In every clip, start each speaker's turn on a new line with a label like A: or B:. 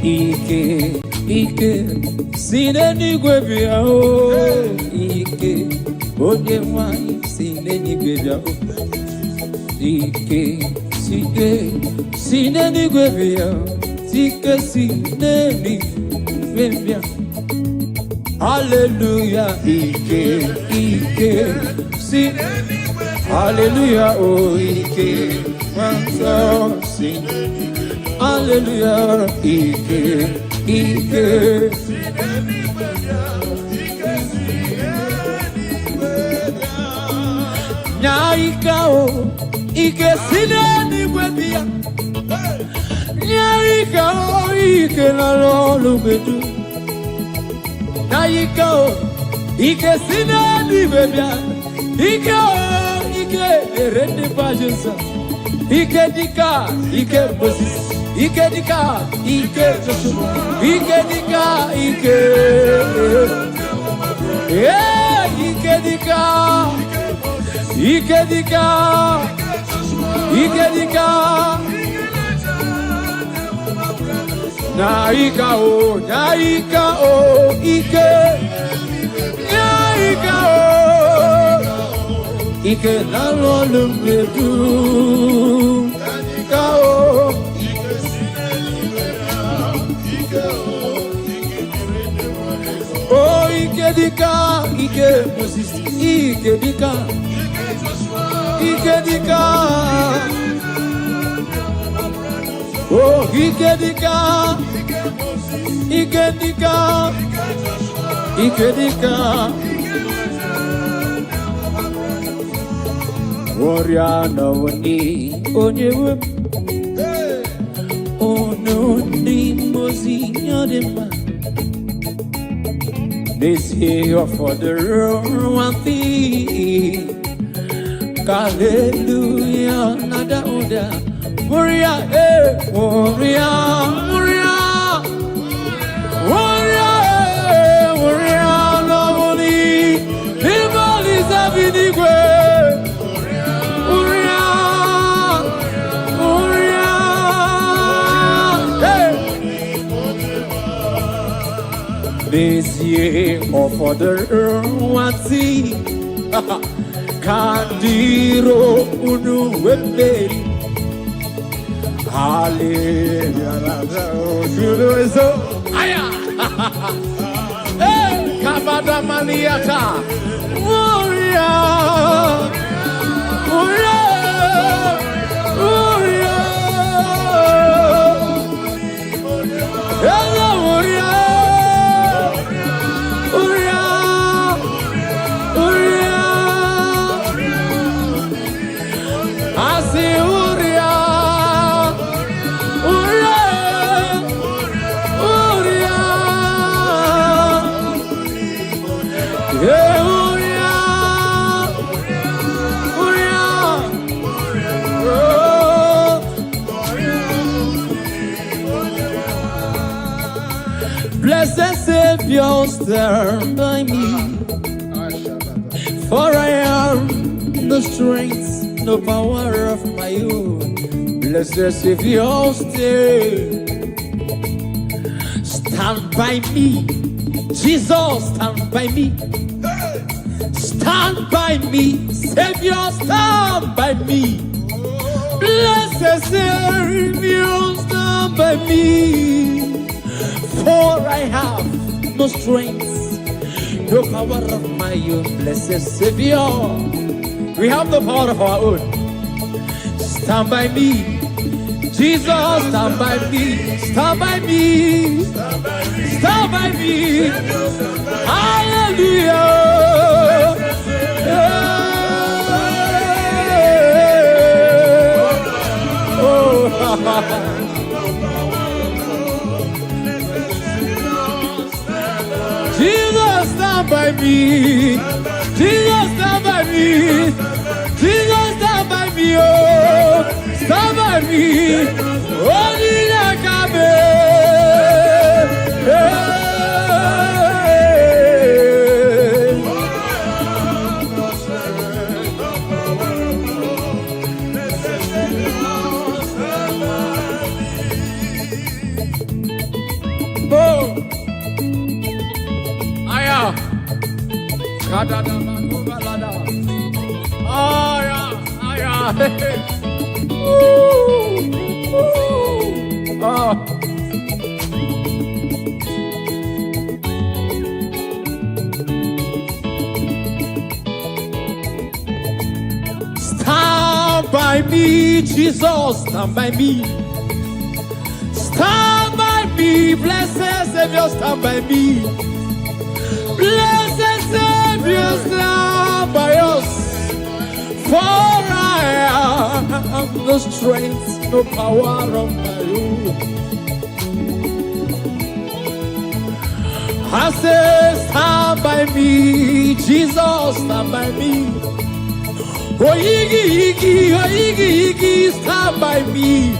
A: Ike, sineni gwebia o. Ike, onye nwanyị sineni gwebia o. Ike, sineni gwebia o. Ike sineni gwebia. Hallelujah, Ike, sineni gwebia. Hallelujah, oh Ike, sineni. Hallelujah, Ike. Nyaika o, Ike sineni gwebia. Nyaika o, Ike na lolu bedu. Nyaika o, Ike sineni gwebia. Ike o, Ike erende pajensa. Ike dika, Ike Moses. Ike dika, Ike Joshua. Ike dika, Ike. Yeah, Ike dika. Ike dika. Ike dika. Naika o, Ike. Naika o. Ike na lolu medu. Naika o. Oh, Ike dika, Ike Moses, Ike dika, Ike dika. Oh, Ike dika, Ike dika, Ike dika. Warrior no ni onye ono ni mozi nyadema. This year for the one thing. Hallelujah, nada oda. Warrior, warrior, warrior, warrior, warrior, lovely. People is having the way. Warrior, warrior, hey. This year for the one thing. Kandiro unu webeli. Hallelujah. Aya. Hey, kabada maniata. Warrior. Warrior. Warrior. Hello, warrior. Blessed Savior, stand by me, for I am the strength, no power of my own. Blessed Savior, stand by me. Jesus, stand by me. Stand by me. Savior, stand by me. Blessed Savior, stand by me. For I have no strength, no power of my own. Blessed Savior, we have the power of our own. Stand by me. Jesus, stand by me. Stand by me. Stand by me. Hallelujah. Oh, Jesus, stand by me. Jesus, stand by me. Jesus, stand by me. Oh, stand by me. Oh, Oh, yeah. Oh, yeah. Ooh. Ooh. Oh. Stand by me, Jesus, stand by me. Stand by me, blessed Savior, stand by me. Blessed Savior, stand by us. For I have no strength, no power of my own. I say, stand by me, Jesus, stand by me. Oh, Iggy, Iggy, oh, Iggy, Iggy, stand by me.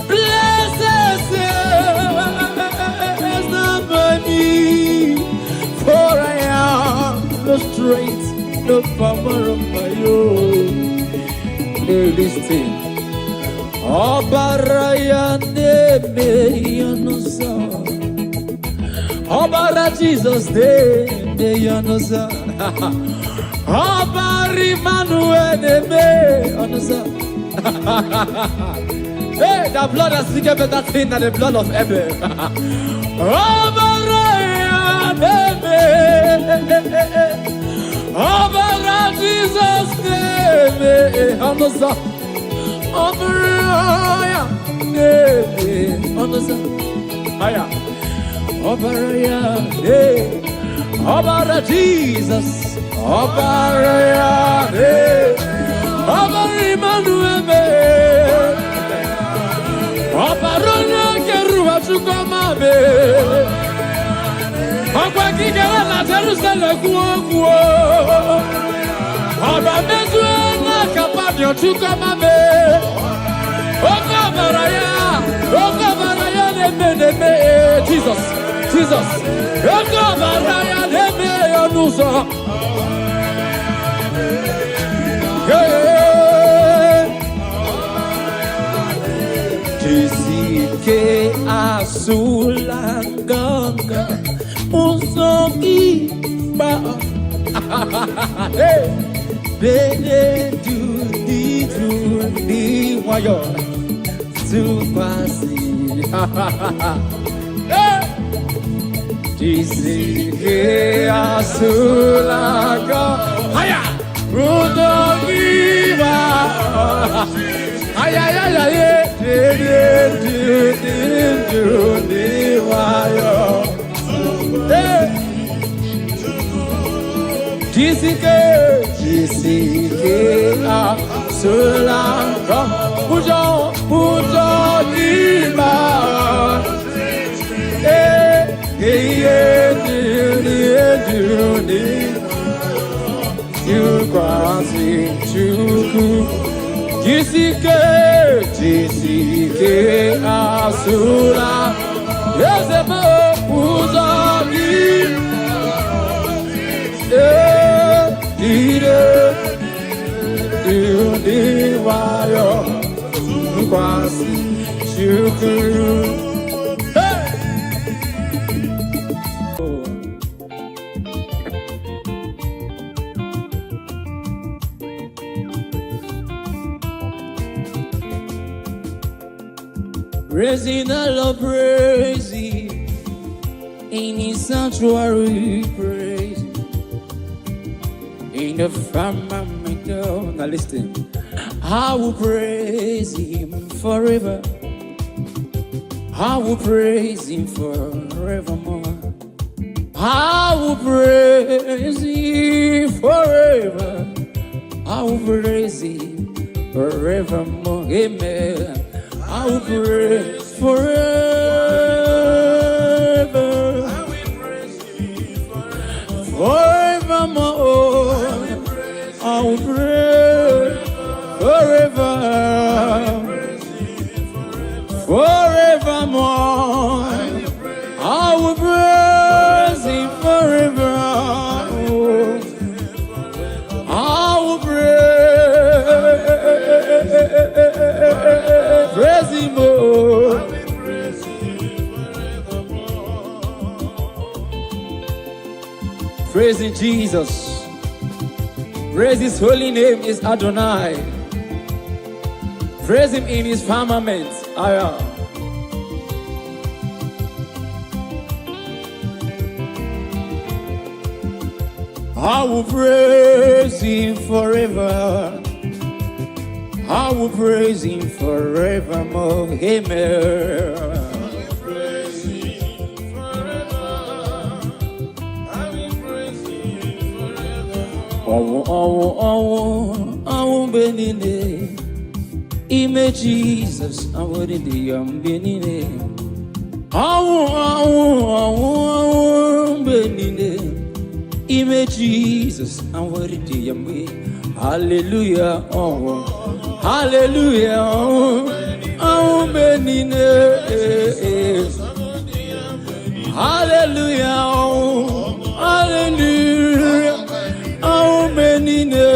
A: Blessed Savior, stand by me. For I have no strength, no power of my own. Hey, listen. Obaraya neme yanosa. Obara Jesus neme yanosa. Obari Manuel neme yanosa. Hey, the blood has speaking better thing than the blood of Abel. Obaraya neme. Obara Jesus neme yanosa. Obaraya neme yanosa. Aya. Obaraya neme. Obara Jesus. Obaraya neme. Obari Manuel. Obarona keruwa tukoma me. Okwa kikera na Jerusalem kuo. Oba mezu na kapamyo tukoma me. Okabaraya neme. Jesus, Jesus. Okabaraya neme yonuso. Jisike asulanganga usoki ba bene di wayo supasi Jisike asulanga haya usoki ba ay Jisike asulanga ujo ima you crossing chuku Jisike asula Yezemo uzagi Diwayo Kwasi Shukuru Praising the Lord, praising in His sanctuary, praise in the firmament. Now listen, I will praise Him forever. I will praise Him forevermore. I will praise Him forever. I will praise Him forevermore. Amen. I will praise forever. I will praise Him forevermore. I will praise forever. Forevermore. I will praise Him forever. I will praise Him more. Praising Jesus. Praise his holy name is Adonai. Praise him in his firmament. I will praise him forever. I will praise him forevermore. Amen. I will praise him forever. I will praise him forever. Oh, Benine. Ime Jesus, I will in the Benine. Oh, Benine. Ime Jesus, I will in the Hallelujah, oh, hallelujah, oh, Benine. Hallelujah, oh, hallelujah, oh, Benine.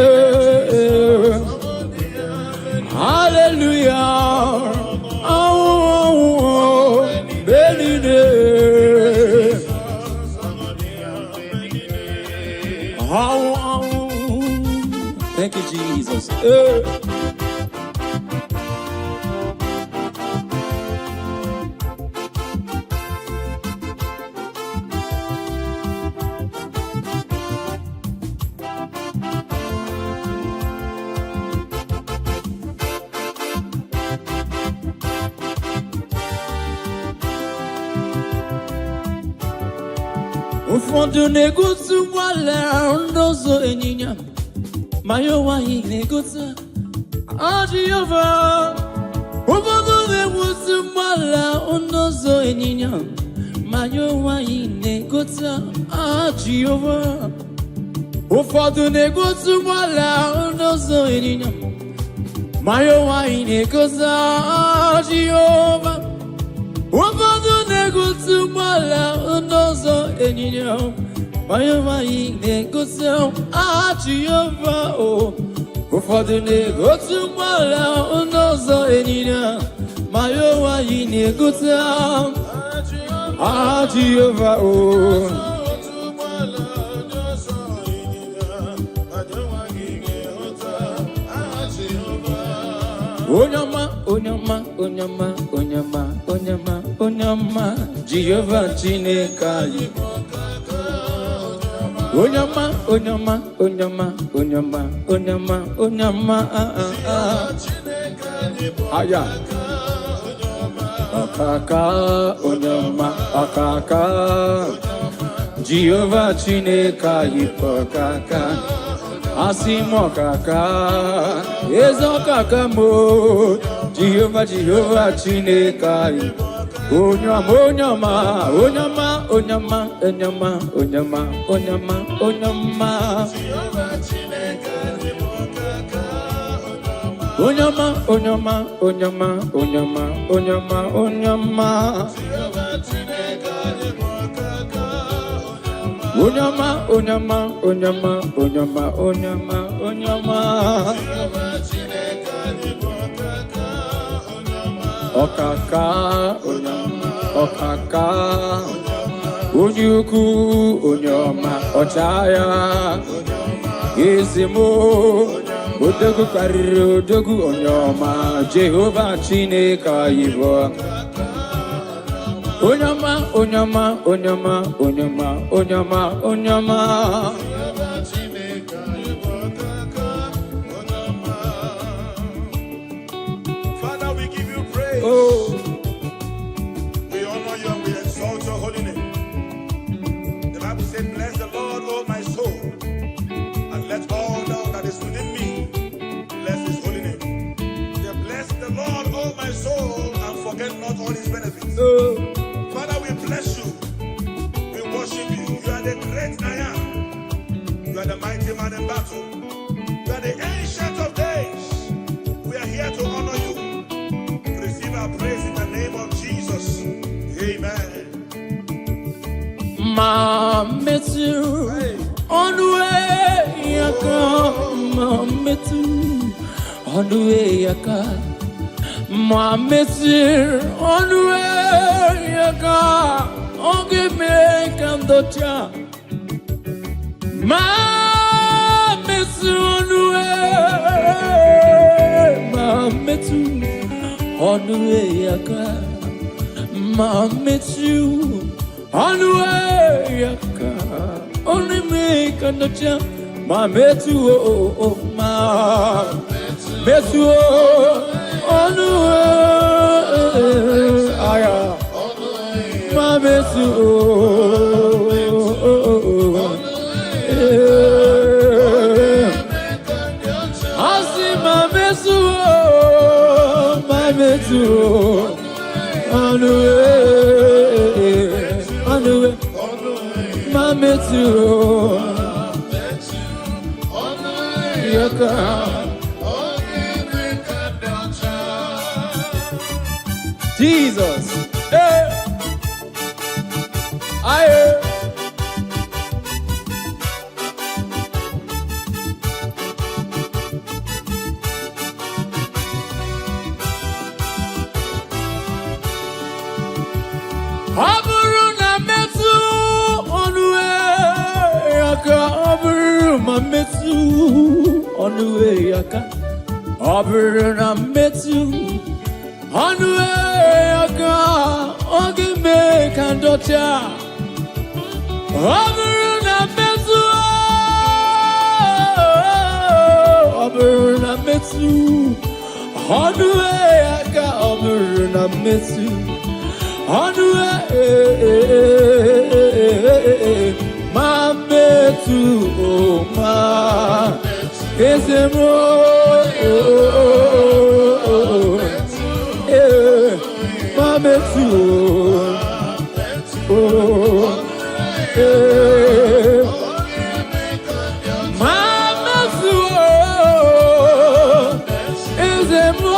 A: Hallelujah, oh, Benine. Thank you, Jesus. Ụfọdụ na-egosi nwale n'ụzọ ịnyịnya ma ya nwaanyị na-egosi Jehova. Ụfọdụ na-egosi nwale n'ụzọ ịnyịnya ma ya nwaanyị na-egosi Jehova. Ụfọdụ na-egosi nwale n'ụzọ ịnyịnya ma ya nwaanyị na-egosi Jehova. Ụfọdụ na-egosi nwale n'ụzọ ịnyịnya ma ya nwaanyị na-egosi Jehova. Ụfọdụ na-egosi nwale n'ụzọ ịnyịnya ma ya nwaanyị na-egosi Jehova. Onyama, onyama, onyama, onyama, onyama, onyama, Jehova Chineke anyị. Onyama, onyama, onyama, onyama, onyama, onyama, aya. Akaka, onyama, akaka, Jehova Chineke anyị akaka. Asimo kaka, ezo kaka mo, Jehova Chineke anyị. Onyama, onyama, onyama, onyama, onyama, onyama, onyama, onyama. Onyama, onyama, onyama, onyama, onyama, onyama. Onyama, onyama, onyama, onyama, onyama, onyama. Okaka, onyama, okaka. Onyuku, onyama, ochaya. Izimo, odogu kariri, odogu onyama. Jehova Chineke anyị. Onyama, onyama, onyama, onyama, onyama, onyama.
B: Father, we give you praise. We honor you and we exalt your holy name. The Bible said, bless the Lord, O my soul, and let all that is within me bless his holy name. Bless the Lord, O my soul, and forget not all his benefits. Father, we bless you. We worship you. You are the great I am. You are the mighty man in battle. You are the ancient of days. We are here to honor you. Receive our praise in the name of Jesus. Amen.
A: Mametu on the way yaka, Mametu on the way yaka. Mametu on the way yaka, onge me kandocha. Mametu on the way I come. I met you on the way I come. Only make a no jump. My met you, oh, my met you on the way. My met you. I see my met you, my met you on the way, my met you. Jesus, hey, I. Aburuna metu onwe yaka aburuna metu onwe yaka aburuna metu onwe yaka ogime kandocha aburuna metu onwe yaka aburuna metu Anue, ma metu, oh ma, ezemo, ma metu, oh, ma metu, ezemo.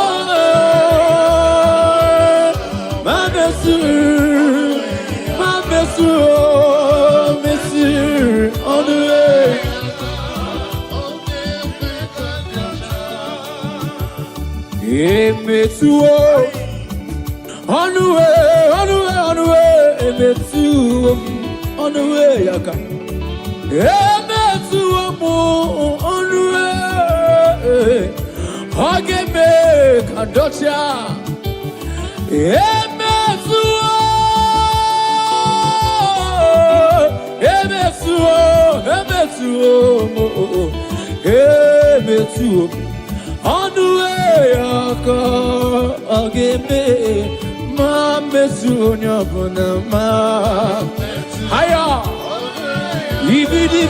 A: Monsieur, on the way. Monsieur, on the way, on the way, on the way. Monsieur, on the way, yaka. Monsieur, on the way. Hageme kandocha. Emetu, on the way, ageme, ma metu nyabonama. Haya, ibidi,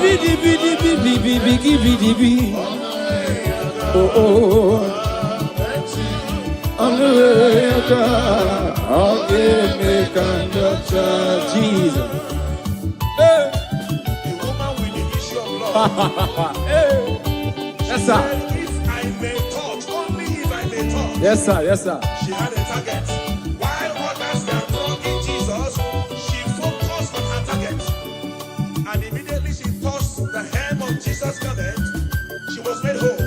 A: oh, on the way, ageme kandacha, Jesus. Hey. Yes, sir.
B: If I may touch, only if I may touch.
A: Yes, sir. Yes, sir.
B: She had a target. While others were talking Jesus, she focused on her target. And immediately she touched the hem of Jesus' garment. She was made whole.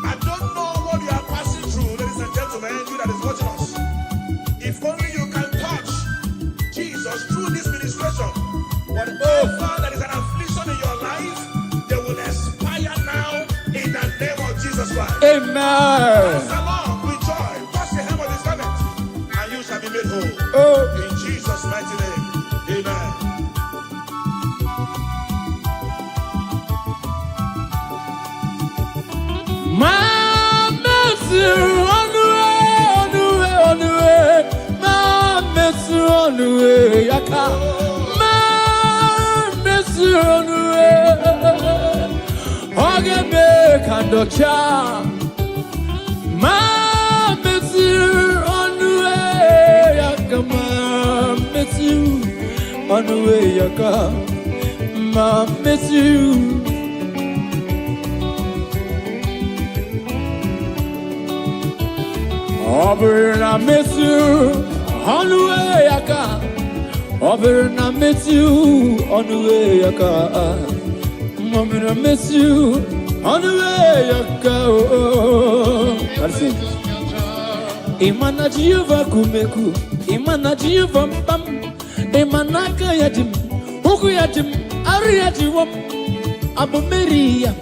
B: I don't know what you are passing through, ladies and gentlemen, you that is watching us. If only you can touch Jesus through this ministration, whatever that is an affliction in your life, they will expire now in the name of Jesus Christ.
A: Amen.
B: Dance along with joy, touch the hem of his garment, and you shall be made whole.
A: Oh.
B: In Jesus' mighty name. Amen.
A: My mercy on the way, my mercy on the way, yaka. My mercy on the way, agame kandocha. My mercy on the way, yaka. My mercy on the way, yaka. My mercy. Over and I miss you on the way I come. Over and I miss you on the way I come. Over and I miss you on the way I go. That's it. Imana Jehovah kumeku, Imana Jehovah pam, Imana kayadim, Ukuyadim, Ariajiwam, Abu Maria,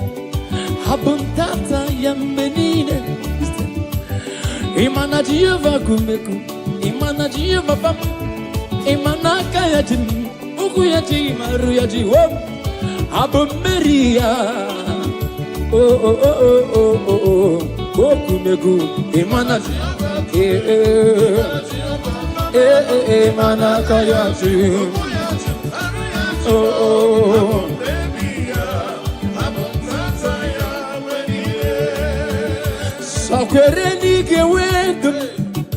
A: Abum Tata Yamenine. Imana Jehovah kumeku, Imana Jehovah pam, Imana kayajim, Ukuyaji Maruyaji home, Abu Maria. Oh oh oh oh oh oh oh kumeku, Imana Imana kayajim. Oh oh. So kwerenike wendum,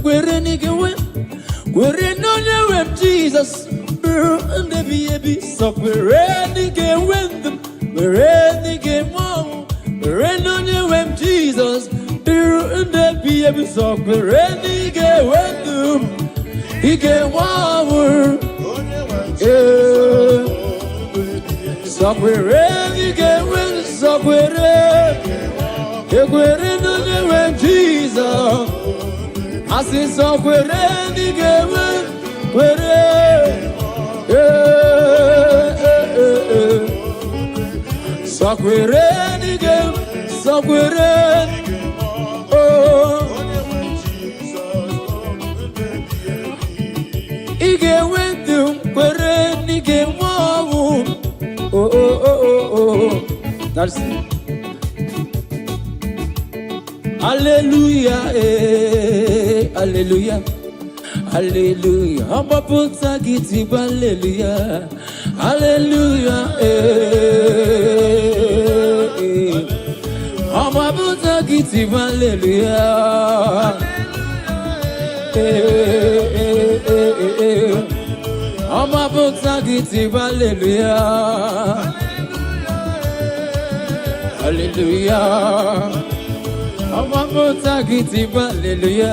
A: kwerenike wendum, kwerenonye wem Jesus, and the baby. So kwerenike wendum, kwerenike wam, kwerenonye wem Jesus, and the baby. So kwerenike wendum, ike wam, so kwerenike wendum, so kwerenike. When Jesus, I see so that's it. Hallelujah, hallelujah, hallelujah. I'm a puta giti, hallelujah, hallelujah, I'm a puta giti, hallelujah, I'm a puta giti, hallelujah, hallelujah. I'm a motagiti, hallelujah.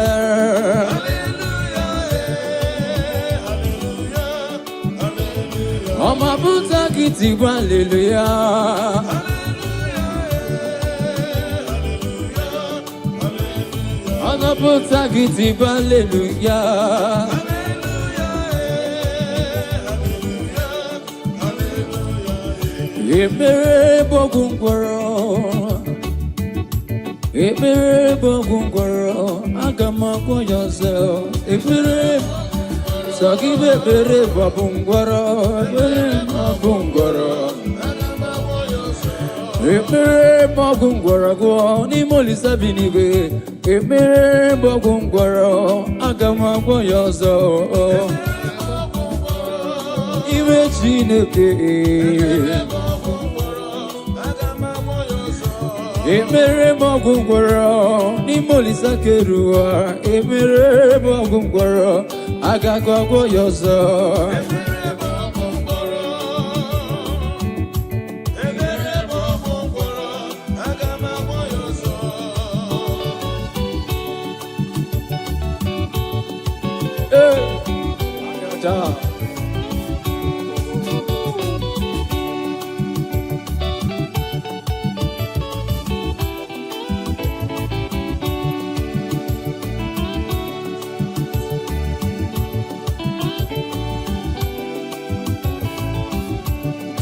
A: I'm a motagiti, hallelujah. I'm a motagiti, hallelujah. Ekpere bogungwaro. Ekpere bogungwaro, agama yourself. Ekpere, so give ekpere bogungwaro, ekpere bogungwaro. Ekpere bogungwaro go ni molisa binibe. Ekpere bogungwaro, agama yourself. Iwe Chineke. Ekpere bogungwaro ni molisa kerua. Ekpere bogungwaro agagwa yozo. Ekpere bogungwaro agama yozo.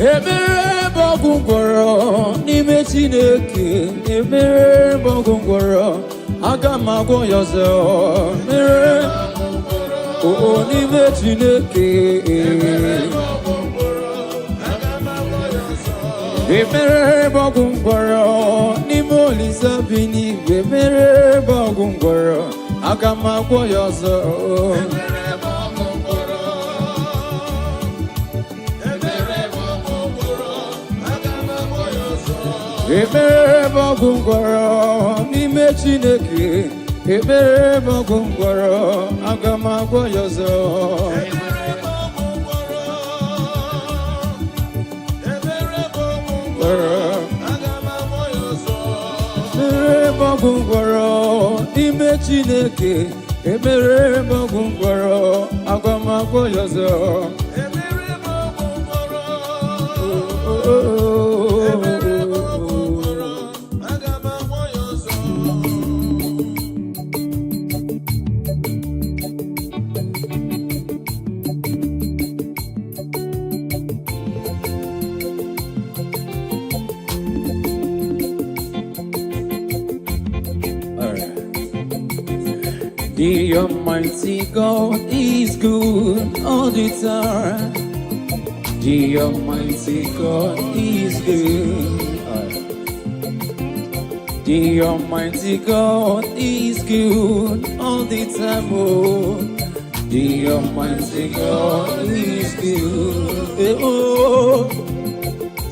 A: Ekpere bogungwaro n'ime Chineke. Ekpere bogungwaro agama yozo. Ekpere n'ime Chineke. Ekpere bogungwaro n'ime Olisa binibe. Ekpere bogungwaro agama yozo. Ekpere bogungwaro n'ime Chineke. Ekpere bogungwaro agama yozo. Ekpere bogungwaro n'ime Chineke. Ekpere bogungwaro agama yozo. The Almighty God is good all the time. The Almighty God is good. The Almighty God is good all the time. Oh, the Almighty God is good. Oh,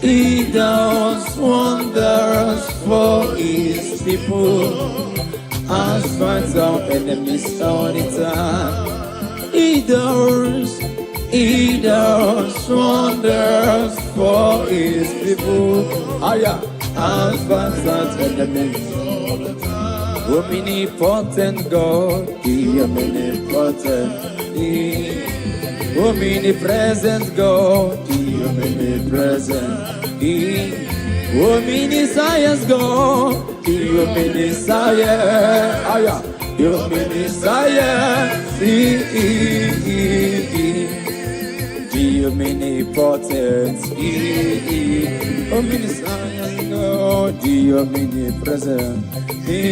A: He does wonders for His people. As fights our enemies all the time. He does wonders for His people. As fights our enemies all the time. Omnipotent God, the omnipotent, the omnipresent God, the omnipresent, the omniscience God, the omniscience, the omniscience, the omnipotent, the omniscience God, the omnipresent, the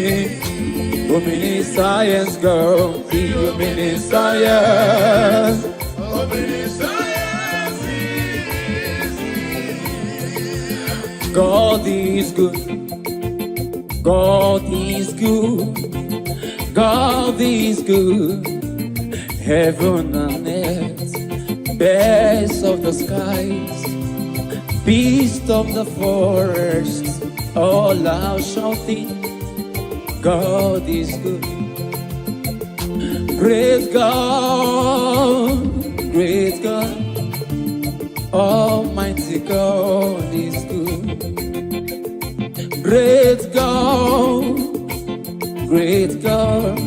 A: omniscience God, the omniscience, God is good. God is good. God is good. Heaven and earth, birds of the skies, beasts of the forest, all are shouting, God is good. Great God, great God, Almighty God is good. Great God, great God,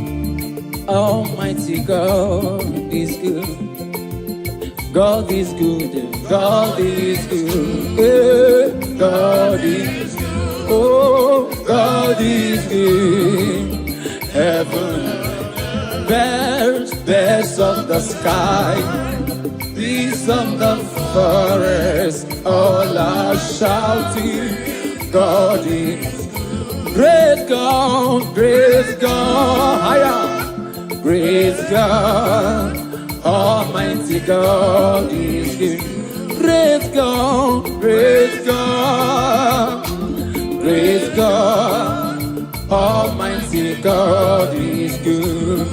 A: Almighty God is good. God is good, God is good, God is good, oh, God is good. Heaven, birds of the sky, beasts of the forest, all are shouting, God is great God, great God, higher, great God, Almighty God is good. Great God, great God, great God, Almighty God is good.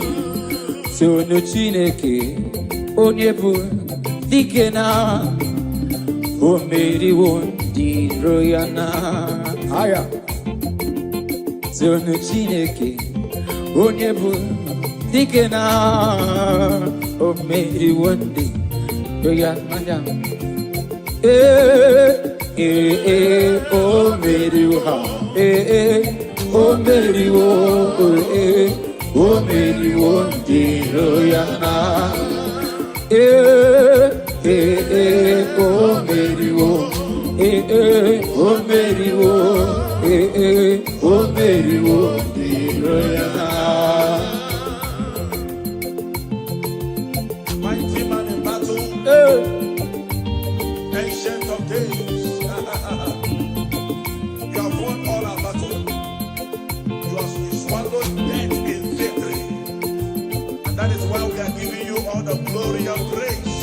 A: So no Chineke, onyebu dikena, o meri won di royana. Aya. So no Chineke, onyebu dikena, o meri won di royana. O meri wo, o meri wo, o meri wo di royana. O meri wo, o meri wo, o meri wo di royana.
B: Mighty man in battle, ancient of days. You have won all our battle. You have swallowed death in victory. And that is why we are giving you all the glory and praise.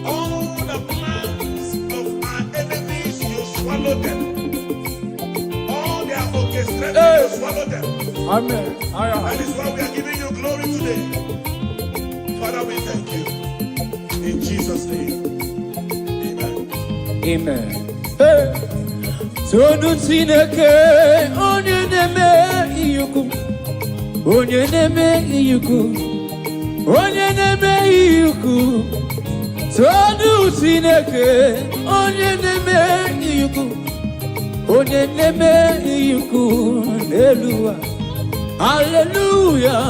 B: All the plans of our enemies, you swallow them. All their orchestrations, you swallow them.
A: Amen.
B: That is why we are giving you glory today. Father, we thank you. In Jesus' name.
A: Amen. Hey. Tonu Chineke, onye neme iyuku, onye neme iyuku, onye neme iyuku. Tonu Chineke, onye neme iyuku, onye neme iyuku. Hallelujah, hallelujah.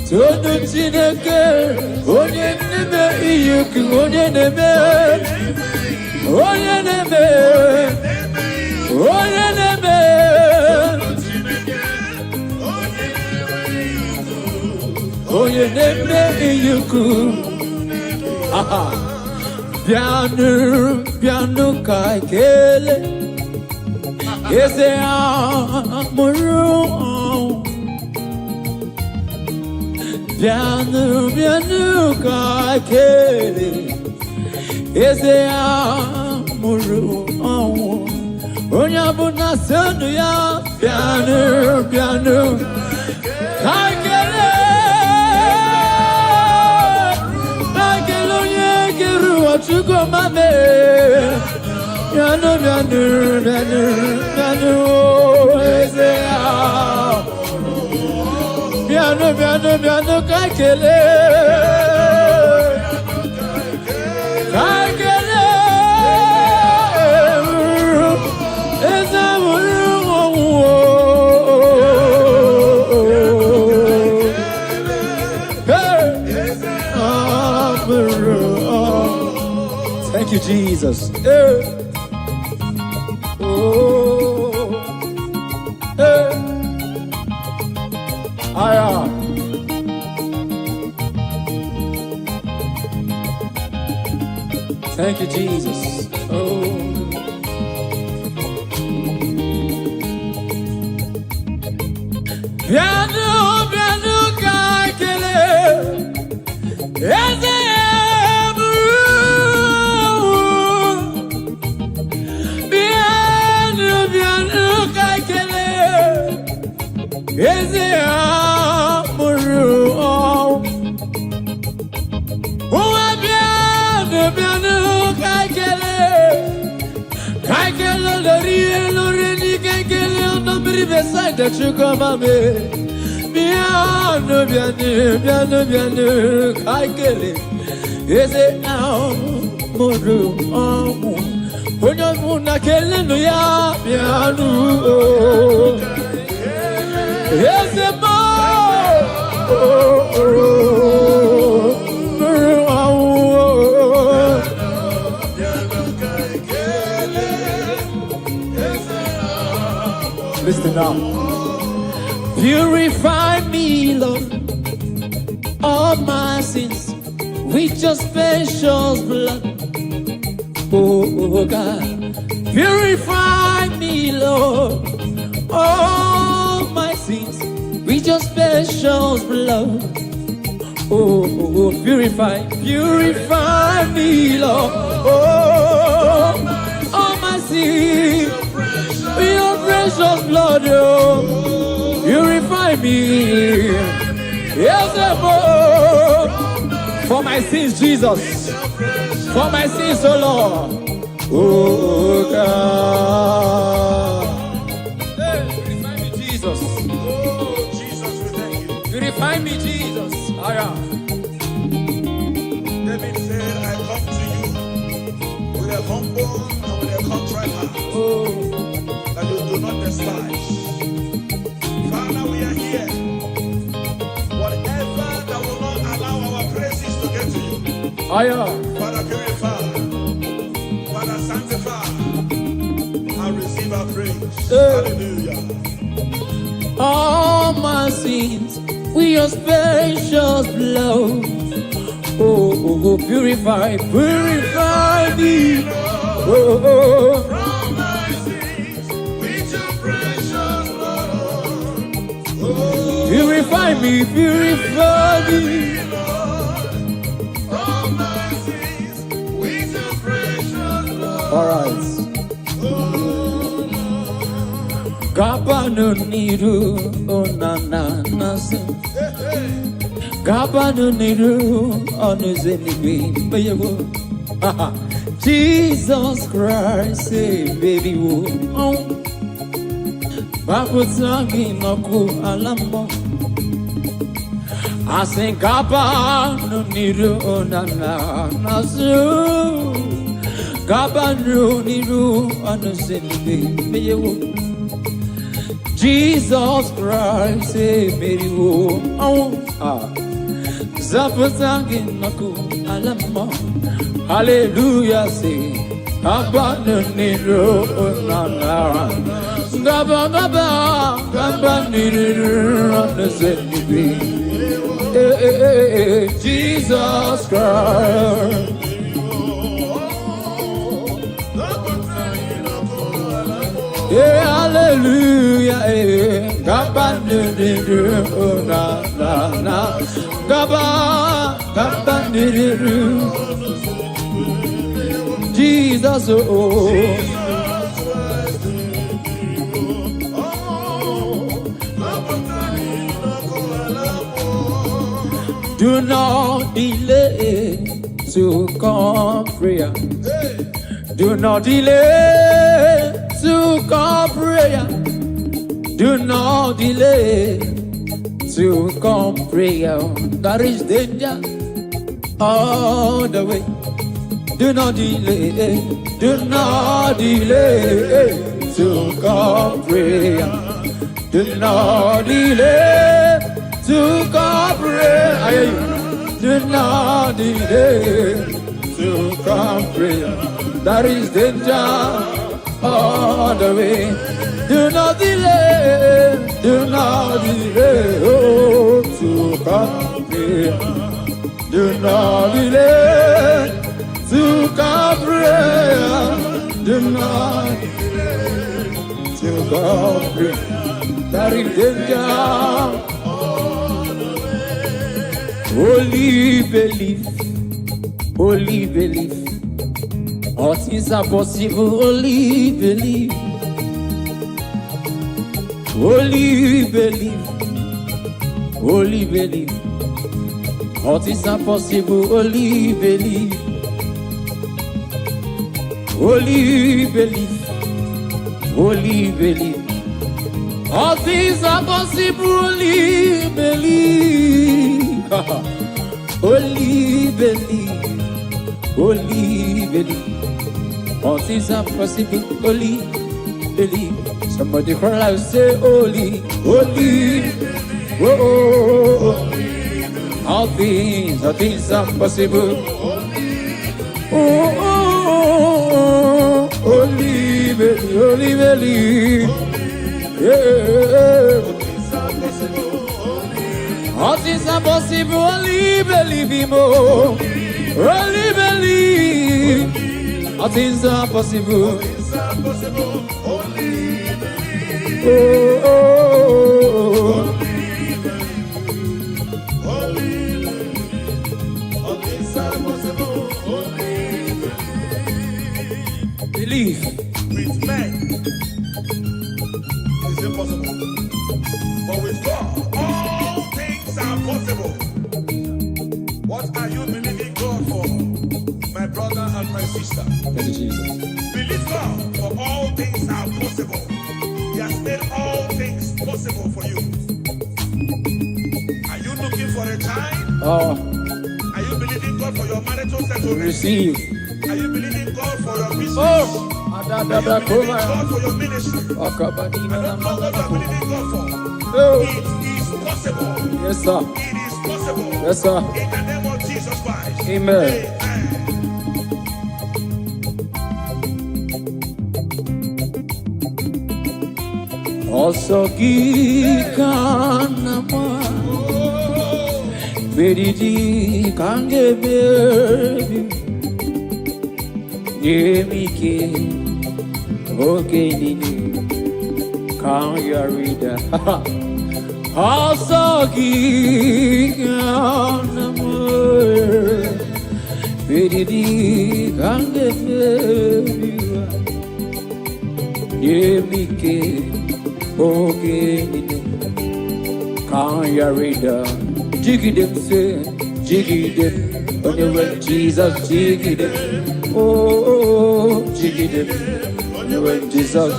A: Tonu Chineke, onye neme iyuku, onye neme. Onye neme, onye neme, onye neme iyuku. Piano kai kele, ese amuru. Piano, piano, kakele. Eze amuru awo. Onya buna senu ya. Piano, piano, kakele. Kakele onye geru ochuko mame. Piano, piano, piano, piano. Eze amuru. Piano, piano, piano, kakele. Kakele. Eza muru awo. Thank you, Jesus. Thank you, Jesus. Piano, piano, kakele. Eze piano, piano, kakele. Eze amuru. Piano, kakele. Kakele, lori, kakele, no me beside the sugar mame. Piano, piano, piano, kakele. Is it now? Moru, when you're gonna kill no ya, piano. Is it more? Listen now. Purify me, Lord, all my sins with your precious blood. Oh God, purify me, Lord, all my sins with your precious blood. Oh, purify me, Lord, all my sins. Your precious blood, purify me. Yes, for my sins, Jesus. For my sins, oh Lord. Oh God. Hey, purify me, Jesus.
B: Oh, Jesus, we thank you.
A: Purify me, Jesus.
B: David said, I come to you with a humble and with a contrite heart. That you do not despise. Father, we are here. Whatever that will not allow our praises to get to you. Father, purify. Father, sanctify. And receive our praise. Hallelujah.
A: All my sins with your precious blood. Oh, purify me.
B: From my sins with your precious blood.
A: Purify me.
B: From my sins with your precious blood.
A: All right. Gabanu niru onana nasi. Gabanu niru onuzenibi bayewo. Jesus Christ, say baby wo. Babu tangi naku alambo. I sing Gabanu niru onana nasi. Gabanu niru onuzenibi bayewo. Jesus Christ, say baby wo. Zapatangin naku alama. Hallelujah, say Abanuniru nana. Gaba Niru on the Zenibi. Jesus Christ. Hallelujah, Gaba Niru nana. Gaba, Gaba, Jesus, oh. Do not delay to come prayer. Do not delay to come prayer. Do not delay to come prayer. There is danger all the way. Do not delay. Do not delay to come prayer. Do not delay to come prayer. Do not delay to come prayer. There is danger all the way. Do not delay. Do not delay to come prayer. Do not delay to come prayer. Do not delay to come prayer. There is danger. Only believe, only believe. All things are possible, only believe. Only believe, only believe. All things are possible, only believe. Only believe, only believe. All things are possible, only believe. Only believe, only believe. All things are possible, only believe. Somebody cry out, say, holy, holy, oh, oh, oh. All things are possible. Oh, oh, oh, oh. Only believe, only believe. Yeah. All things are possible, only believe him, oh. Only believe. All things are possible. Oh, oh, oh. Believe.
B: With men, it's impossible. But with God, all things are possible. What are you believing God for, my brother and my sister?
A: Thank you, Jesus.
B: Believe God, for all things are possible. He has made all things possible for you. Are you looking for a child?
A: Oh,
B: Are you believing God for your marital settlement?
A: receive.
B: Are you believing God for your business?
A: Oh,
B: Are you believing God for your ministry?
A: oh,
B: I don't know what you are believing God for.
A: oh.
B: It is possible.
A: Yes, sir.
B: It is possible.
A: Yes, sir.
B: In the name of Jesus Christ.
A: Amen. Also, Gikanama, Bedidi Kange Baby, Yemike, Okay, Nini, Kan Yarida. Also, Gikanama, Bedidi Kange Baby, Yemike. Okay, can't you read them? Jiggy them, say, jiggy them. On the way, Jesus, jiggy them. Oh, jiggy them. On the way, Jesus.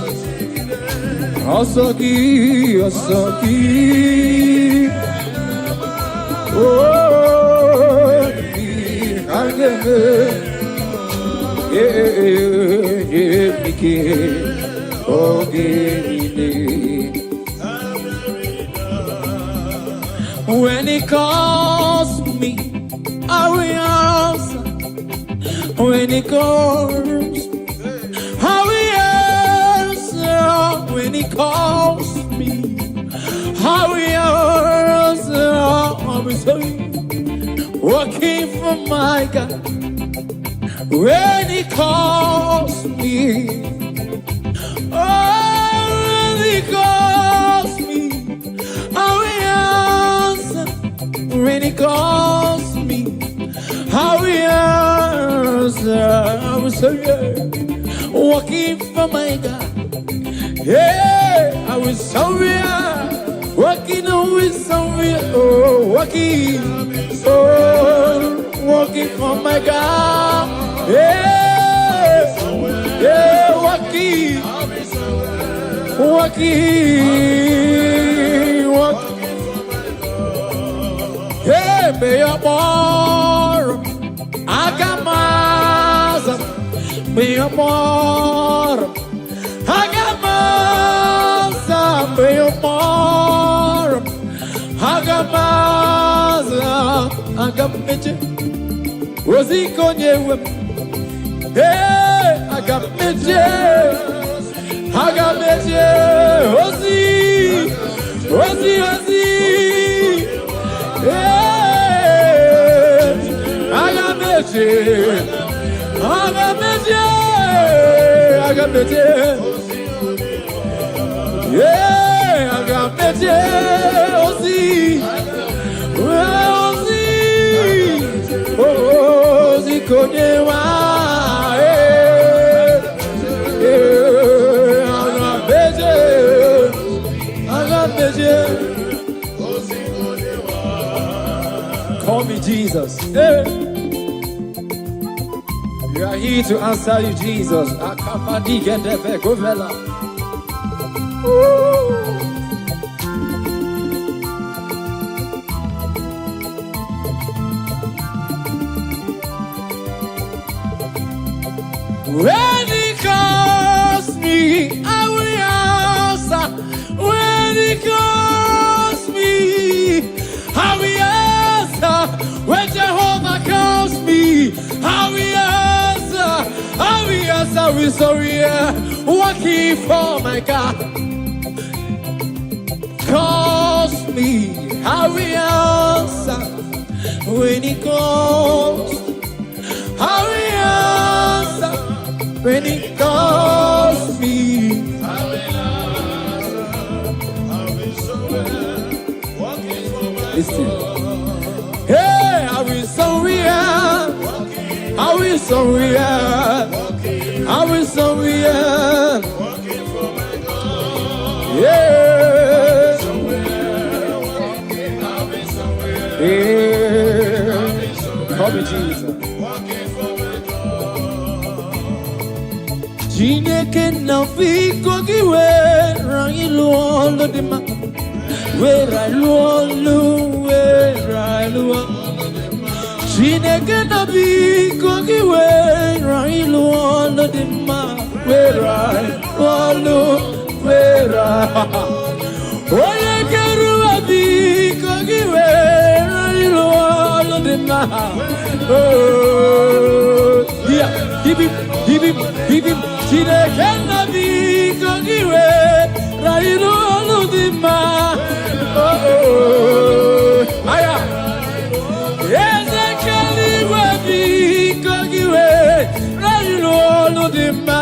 A: Asaki, Asaki. Oh, can't get me. Yeah, okay. When he calls me, I will answer. When he calls, I will answer. When he calls me, I will answer. I will say, working for my God. When he calls me, oh, when he calls me, I will answer. when He calls me. How He answers. I will surrender. Walking for my God. Yeah, I will surrender. Walking with somewhere. Oh, walking. Oh, walking for my God. Yeah, yeah, walking. Walking, walking. Hey, be a more. Agamaz. Be a more. Agamaz. Be a more. Agamaz. Agameche. Rosi konye. Hey, agameche. Agameche, Ozi, Ozi, Ozi, yeah. Agameche, Agameche, Agameche, yeah. Agameche, Ozi, Ozi, Ozi, Konyewa, call me Jesus. Hey. We are here to answer you, Jesus. Acppb ekepereufumaspiritualsongs. When He calls me, I will answer. When He calls me, I will answer. When Jehovah calls me, I will answer. I will answer with sorry, working for my God. Calls me, I will answer. When He calls, I will answer. When He calls me, I will answer. Listen. Hey, I will surrender. I will surrender. I will surrender. Yeah. Yeah. Call me Jesus. Chineke na fiko kiwe rangilu olo dima. Where I luo. Chineke na fiko kiwe rangilu olo dima. Where I Oye keruwa fiko kiwe rangilu olo dima. Oh, yeah, give him. Chineke na fiko kiwe rangilu olo dima. Oh, aya. Ezekeli webi kogiwe rangilu olo dima.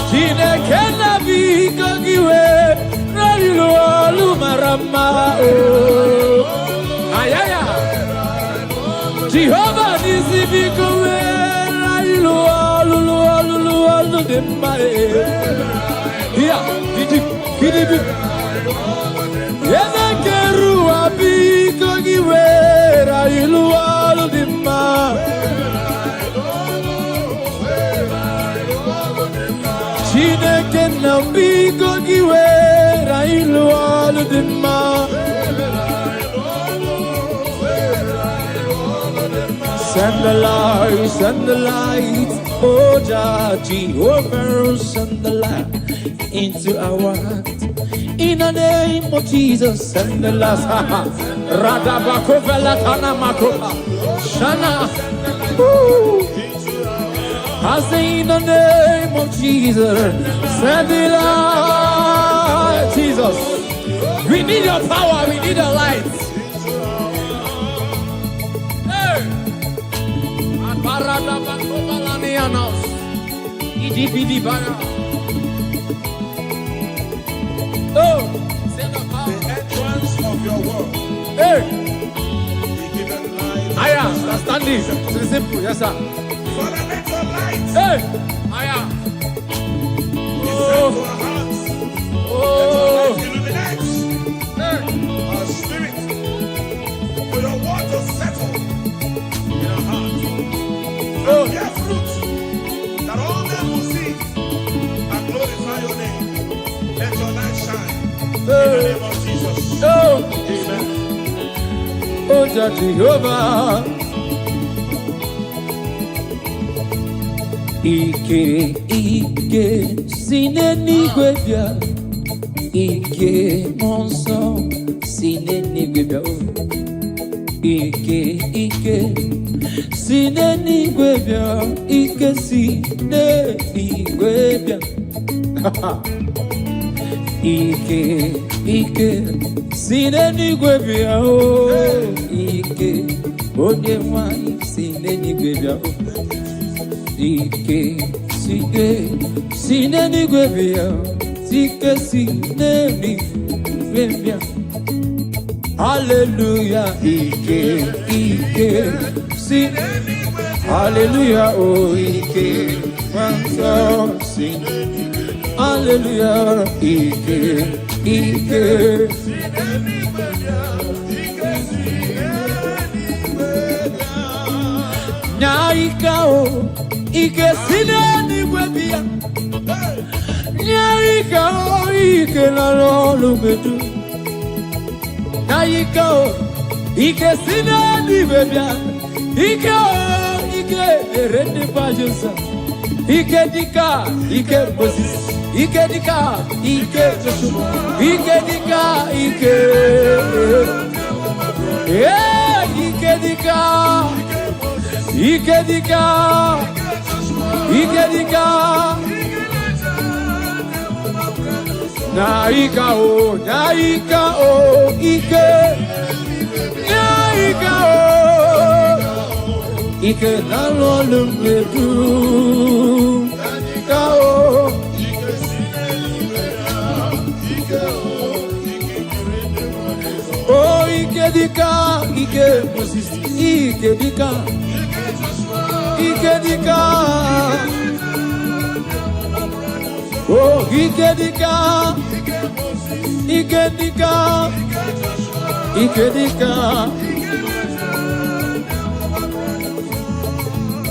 A: Chineke na fiko kiwe rangilu olo marama. Oh, ayaya. Jehovah nisi fiko we rangilu olo dima. Here, did you? Yezekeru abiko giwera ilualo dima. Chineke na biko giwera ilualo dima. Send the light, oh Jehovah, send the light into our heart. In the name of Jesus, send the light. Radabakovela Tanamakopa Shana. I say in the name of Jesus, send the light. Jesus, we need your power, we need your light. Oh,
B: the entrance of your word.
A: Hey,
B: He giveth light.
A: I am standing. It's simple, yes, sir.
B: Father, let your light
A: Hey, I am.
B: descend to our hearts. Let your light illuminate
A: Hey,
B: our spirit. For your word to settle in our hearts. And bear fruit that all men will see and glorify your name. Let your light shine. In the name of Jesus. Amen.
A: oh, Jehovah. Ike, sinenigwe bia. Ike, monso, sinenigwe bia. Ike, sinenigwe bia. Ike, sinenigwe bia. Ike, sinenigwe bia. Ike, onye nwanyị sinenigwe bia. Ike, sinenigwe bia. Ike, sinenigwe bia. Hallelujah, Ike, hallelujah, oh Ike, hallelujah, Ike, Nyaika o, Ike sinenigwe bia. Nyaika o, Ike na lolubedu. Nyaika o, Ike sinenigwe bia. Ike o, Ike erende pajosa. Ike dika, Ike Moses. Ike dika, Ike Joshua. Ike dika, Ike. Yeah, Ike dika. Ike dika. Ike dika. Naika o, Ike. Naika o. Ike na lolubedu. Naika o. Oh, Ike dika, Ike Moses. Ike dika. Ike dika. Oh, Ike dika. Ike dika. Ike dika.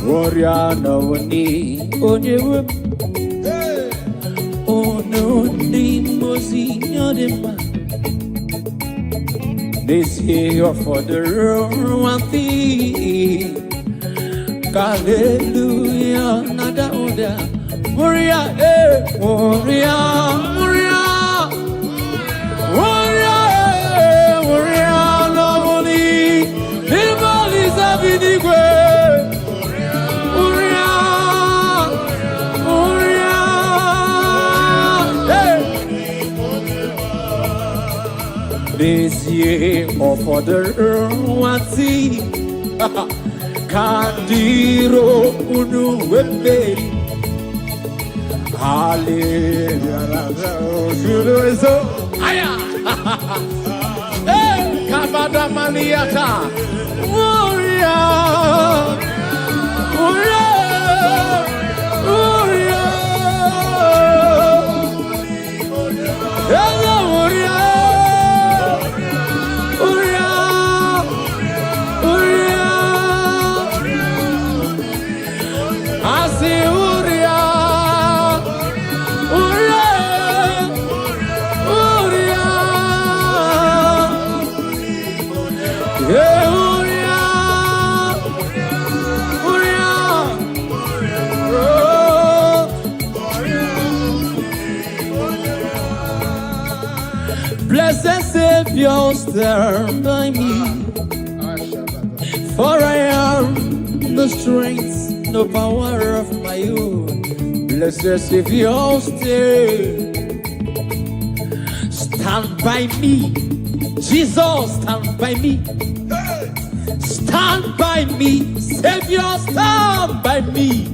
A: Warrior no ni onyewe. Oh no ni mozi nyodema. This year for the one thing. Hallelujah, nada oda. Warrior, warrior, warrior, warrior, warrior, no money. Everybody's having the way. Warrior, warrior, hey. This year for the one thing. Kandiro unu wemberi. Hallelujah. Aya. Hey, kabada maniata. Warrior. Warrior. Warrior. Hello, warrior. Blessed Savior, stand by me, for I am the strength, no power of my own. Blessed Savior, stand by me. Jesus, stand by me. Stand by me. Savior, stand by me.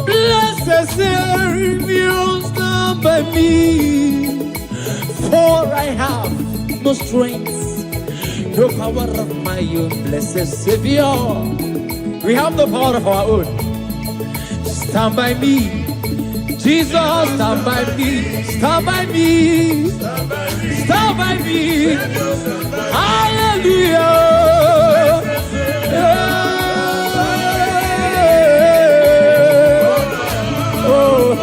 A: Blessed Savior, stand by me. for I have no strength, no power of my own, blessed Savior. We have the power of our own. Stand by me, Jesus, stand by me, stand by me, stand by me. Hallelujah. Oh,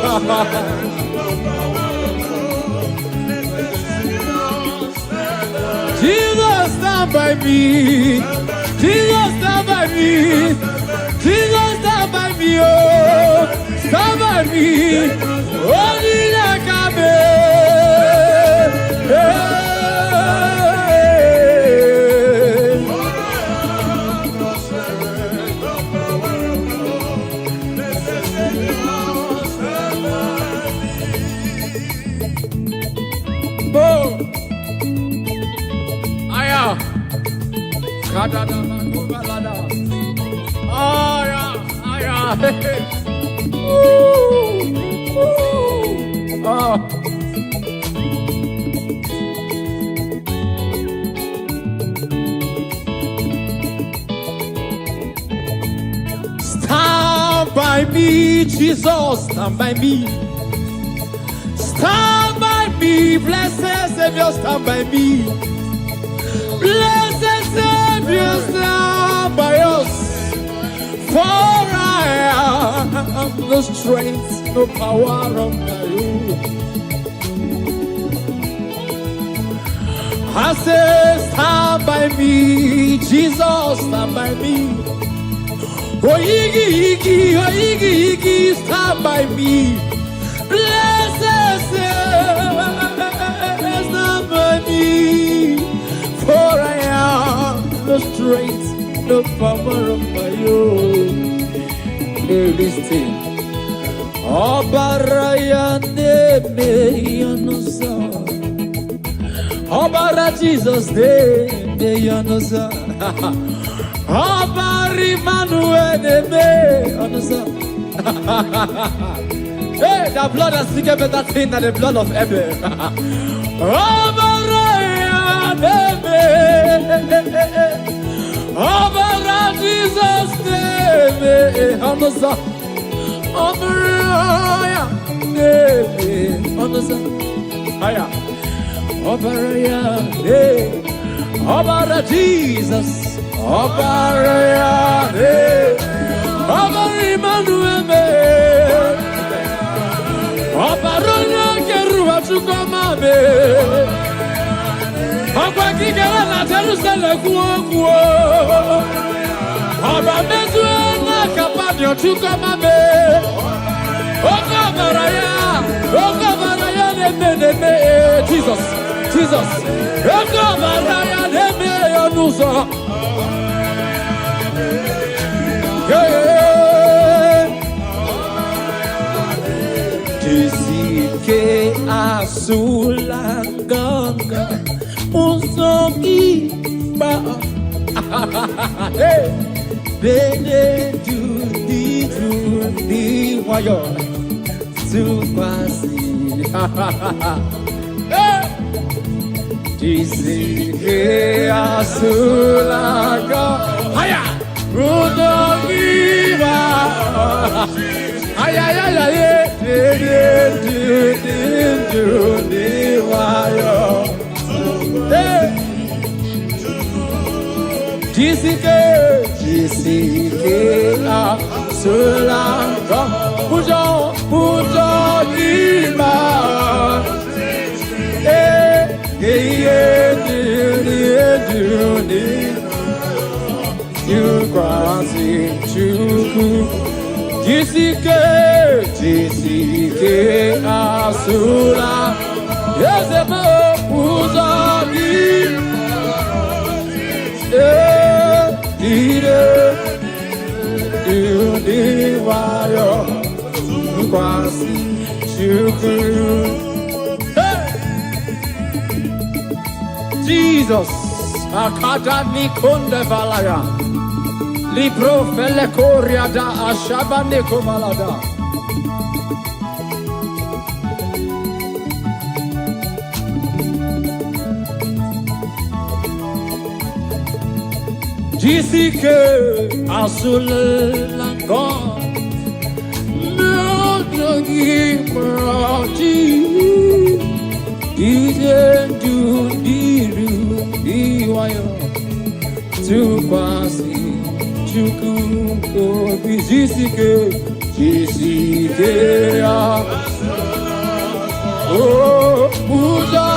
A: Jesus, stand by me. Jesus, stand by me. Jesus, stand by me. Oh, stand by me. Only stand by me, Jesus, stand by me. Stand by me, blessed Savior, stand by me. Blessed Savior, stand by us. For I have no strength, no power of my own. I say, stand by me, Jesus, stand by me. Oh, Iggy, stand by me. Blessed Savior, stand by me. For I have no strength, no power of my own. Listen. Obara Jesus de Yanosa. Obari Manuel de Yanosa. Hey, the blood has speaking better thing than the blood of Abel. Obara Jesus de Yanosa. Obara Jesus, Obara Emmanuel, Obara Kerua Chukwamabe, Obara Kigera na Jerusalem kuo, Obara Mezuena Kapadio Chukwamabe, Jesus, Jesus, Tisike asulanganga usoki ba bene di wayo supasi Tisike asulanga haya rudogiba haya di wayo Tisike asulanga pujo giba you crossing chuku Jisike asula Yezebo uzagi Wayo crossing chuku Jesus, Akadami Kunde Valaya, Libro Fele Koryada Ashabane Kovalada. Jessica Asulangon Nagi Maraji Ijendu Diru Diwayo Tukwasi Chuku Obi Jessica Oh Buddha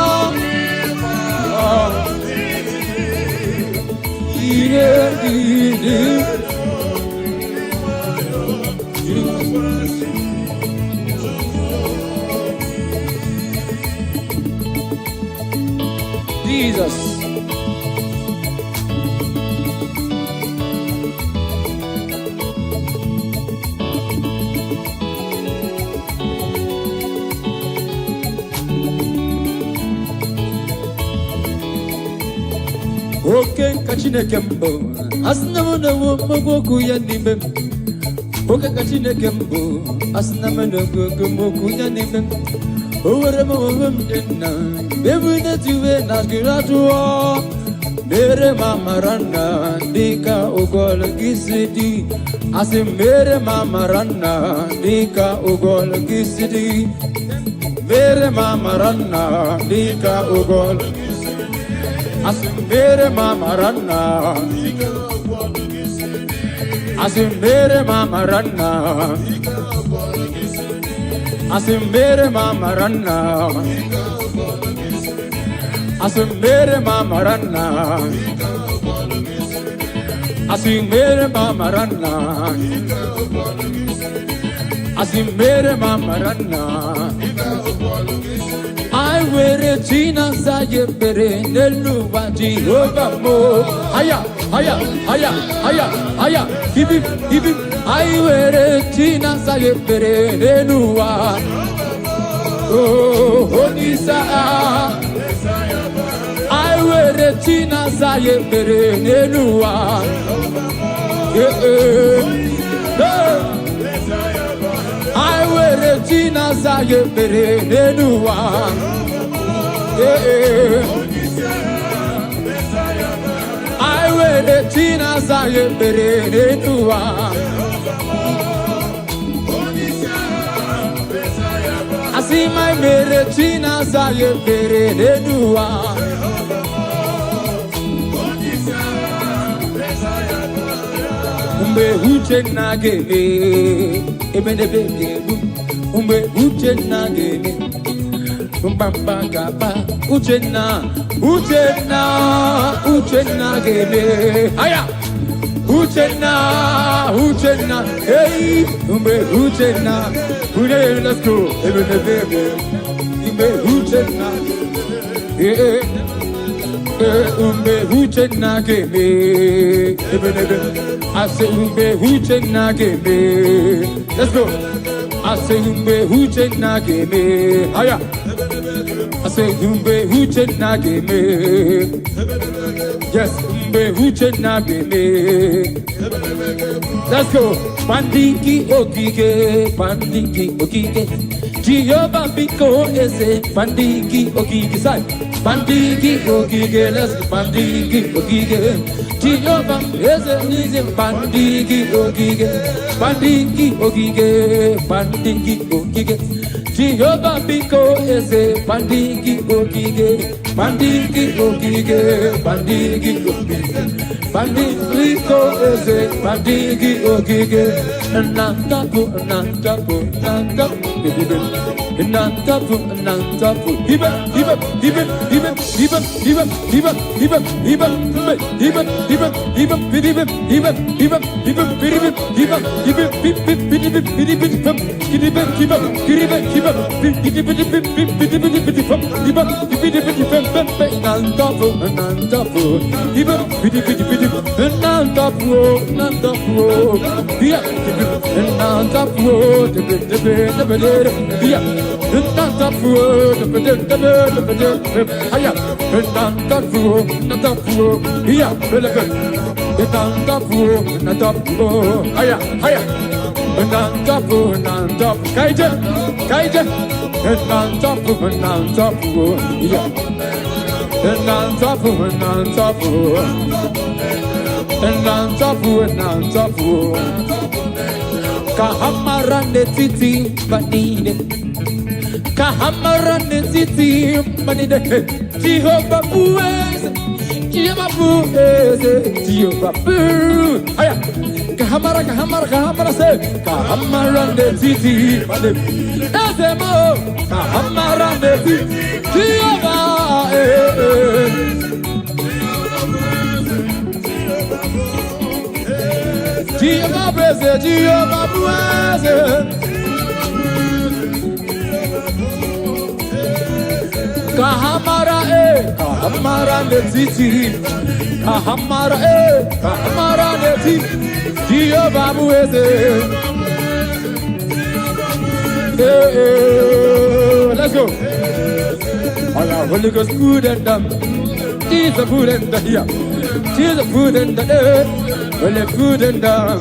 A: Jesus. Okay, kachine kembo. Asnamuna mogoku yanimem. Okay, kachine kembo. Asnamuna mogoku yanimem. Over mom denna. Baby na tuwe na skiratua. Mere mama ranna dika ogol gisidi. Ase mere mama ranna dika ogol gisidi. Mere mama ranna dika ogol. Asimbere mama ranna, asimbere mama ranna, asimbere mama ranna, asimbere mama ranna, asimbere mama ranna, asimbere mama ranna. I wear a Tina Sayepere, Neluwa Jehovah Mo. Haya, haya, haya, haya, haya. Give him. I wear a Tina Sayepere, Neluwa. Oh, Onisa. I wear a Tina Sayepere, Neluwa. I wear a Tina Sayepere, Neluwa. I wear the Tina Sayepere Nenuwa. I see my mere Tina Sayepere Nenuwa. Umbe uche nageme, ebene bege, umbe uche nageme. Bamba gaba uchenna gebe aya uchenna hey umbe uchenna let's go ebene bebe umbe uchenna umbe uchenna gebe ebene bebe I say umbe uchenna gebe let's go I say umbe uchenna gebe aya I say umbe huche nageme. Yes, umbe huche nageme. Let's go. Pandiki okike. Jehovah biko ese. Pandiki okike side. Pandiki okike. Let's go. Pandiki okike. Jehovah ese. Pandiki okike. Pandiki okike. Jehovah biko ese pandiki okige pandiko ese pandiki okige nantapu Nantafu. Kahamarande titi banide. Kahamarande titi banide. Jehovah Buez. Jehovah Buez. Jehovah Buez. Aya. Kahamara se. Kahamarande titi banide. Ezemo. Kahamarande titi. Jehovah. Jehovah Buez. Jehovah Buez. Kahamara ne titi, Kahamara ne titi, Jehovah Buez. Let's go. All our Holy Ghost food and dumb. Jesus food and the here. Jesus food and the air. Well, the food and dumb.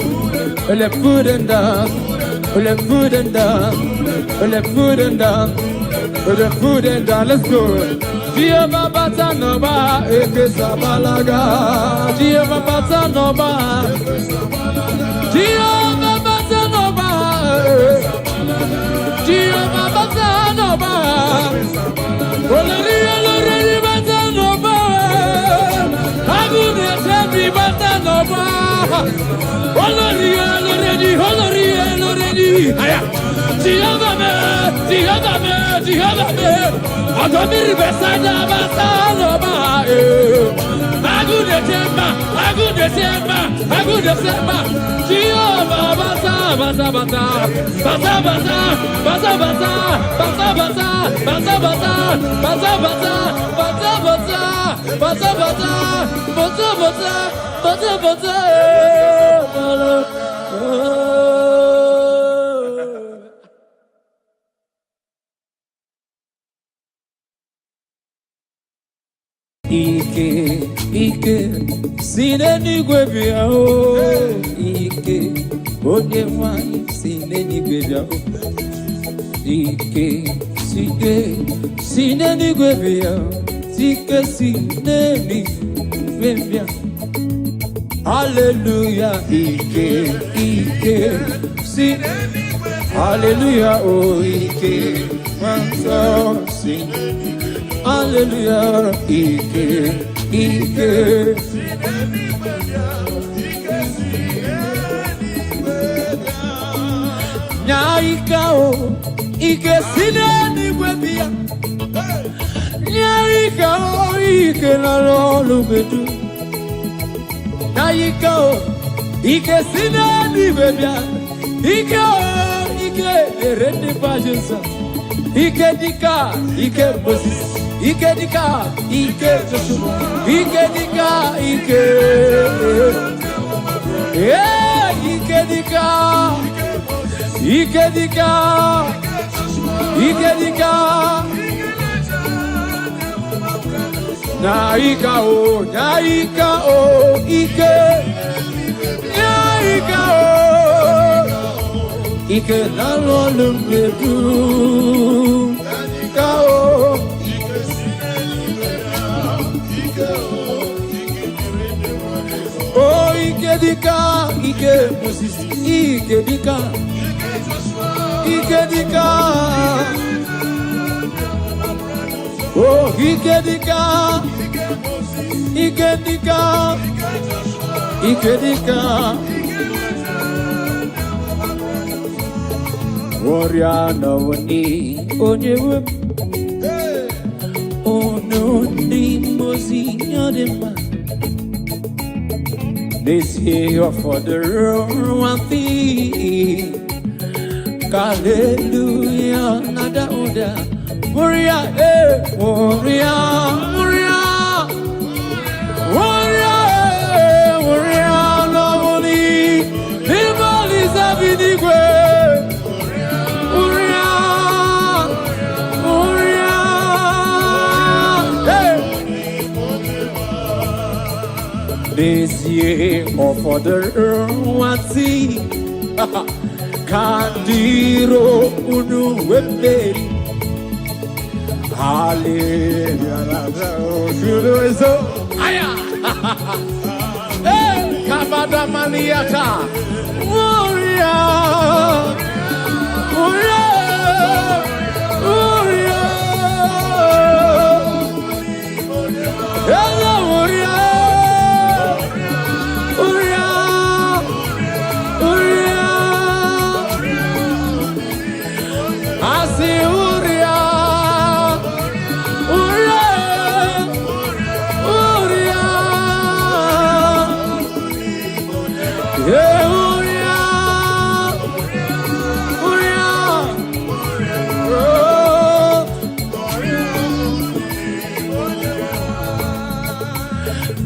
A: Well, the food and dumb. Well, the food and dumb. Well, the food and dumb. With the food and down, let's go. Jehovah Batanova, Ekesabalaga. Jehovah Batanova. Jehovah Batanova. Jehovah Batanova. Already Batanova. Already Batanova. Already. Jehovah me. Agamiri besada basaloma. Agudesema. Jehovah basa. Ike, sineni gwebia o. Ike, onye wani sineni gwebia o. Ike, sineni gwebia o. Ike, sineni gwebia. Hallelujah, Ike, sineni gwebia. Hallelujah, oh Ike, wanso sineni. Hallelujah, Ike. Nyaikao, Ike sineni gwebia. Nyaikao, Ike nalolu bedu. Nyaikao, Ike sineni gwebia. Ike erende pajensa. Ike dika, Ike Moses. Ike dika, Ike Joshua. Ike dika, Ike. Ike dika. Ike dika. Ike dika. Naika o, Ike. Naika o. Ike nalolumbedu. Naika o. Oh, Ike dika, Ike Moses, Ike dika, Ike dika. Oh, Ike dika, Ike dika, Ike dika. Warrior no ni onyewe, ono ni mozi nyadema. This year for the one thing. Hallelujah, nada oda. Warrior, warrior, no money. People is having igwe. This year for the one thing. Kandiro unu weberi. Hallelujah. Aya.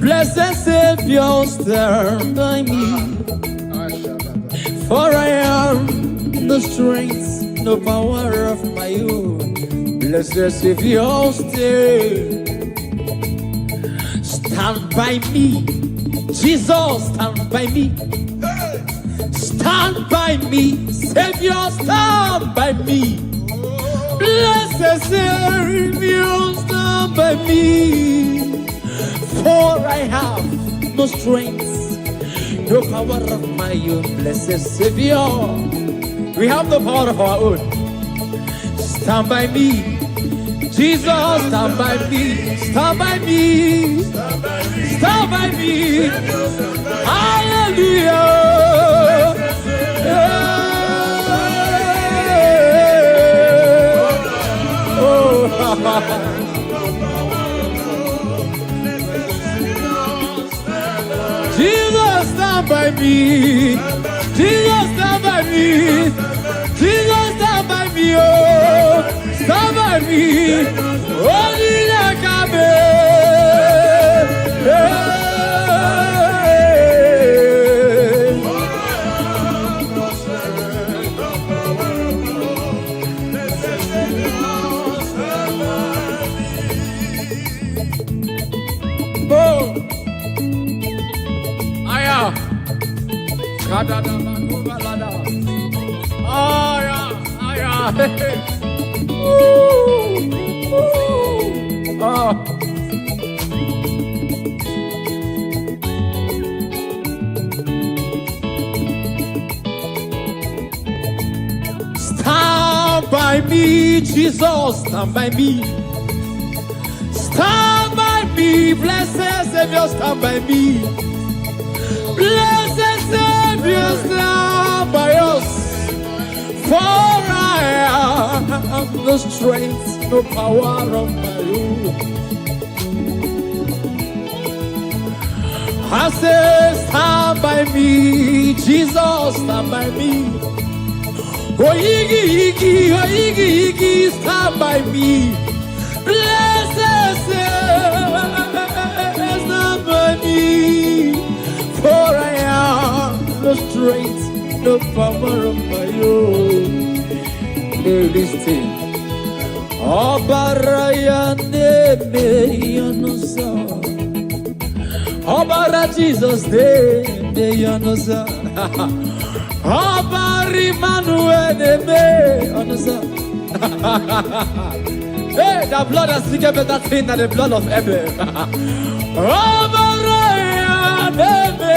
A: Blessed Savior, stand by me, for I am the strength, no power of my own. Blessed Savior, stand by me. Jesus, stand by me. Stand by me. Savior, stand by me. Blessed Savior, stand by me. For I have no strength, no power of my own. Blessed Savior, we have the power of our own. Stand by me. Jesus, stand by me. Stand by me. Stand by me. Hallelujah. Oh, Jesus, stand by me. Jesus, stand by me. Jesus, stand by me. Oh, stand by me. Only stand by me, Jesus, stand by me. Stand by me, blessed Savior, stand by me. Blessed Savior, stand by us. For I have no strength, no power of my own. I say, stand by me, Jesus, stand by me. Oh, Iggy, stand by me. Blessed Savior, stand by me. For I have no strength, no power of my own. Listen. Obaraya neme yonosa. Obara Jesus neme yonosa. Obari Manuel neme yonosa. Hey, the blood has speaking better thing than the blood of Abel. Obaraya neme.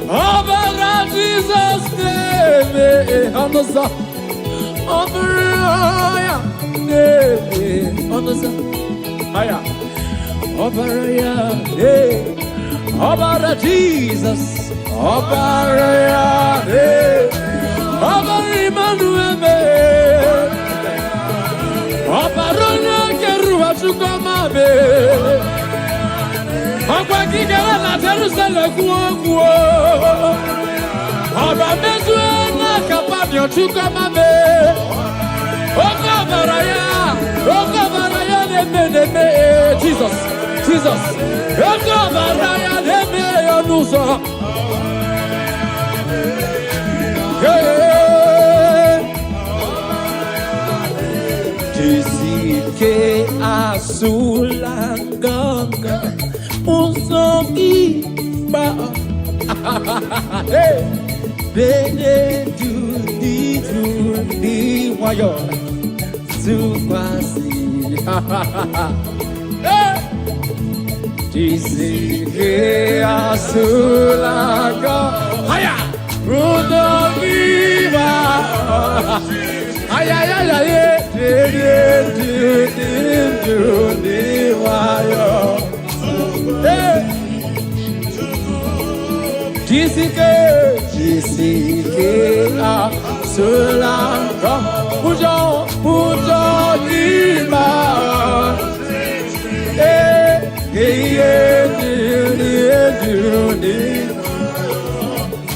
A: Obara Jesus neme yonosa. Obaraya neme yonosa. Aya. Obaraya neme. Obara Jesus. Obaraya neme. Obara Emmanuel neme. Obarona keruwa chukoma be. Ogwa kigera na Jerusalem kuo. Oba mezwe na kapabyo chukoma be. Ogabaraya neme. Jesus. Ogabaraya neme yonusa. Jisike asulanganga usoki ba. Bene du wayo tu kwasi. Disike asulaga haya rudo viva haya ya ya ye Disike asulaga pujo viva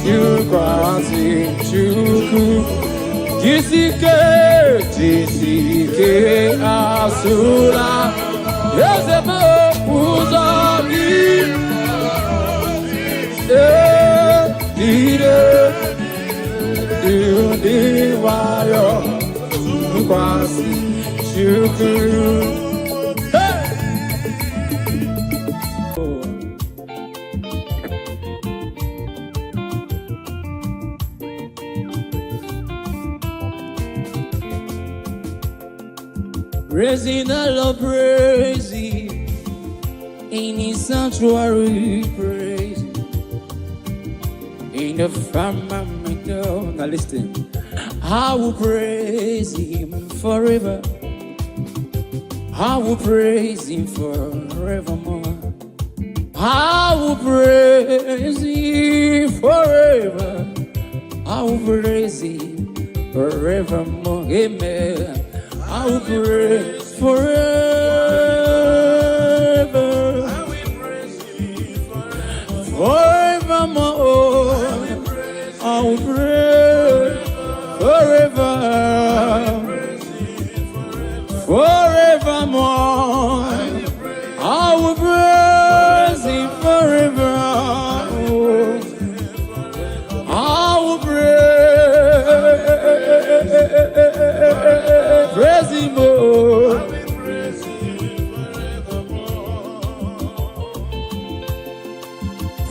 A: you quasi chuku Disike asula Yezemo uzagi Wayo quasi chuku Praising the Lord, praising in His sanctuary, praising in the firmament. Now listen, I will praise Him forever. I will praise Him forevermore. I will praise Him forever. I will praise Him forevermore. Amen. I will praise forever. I will praise Him forevermore. I will praise forever. Forevermore. I will praise Him forever. I will praise Him more.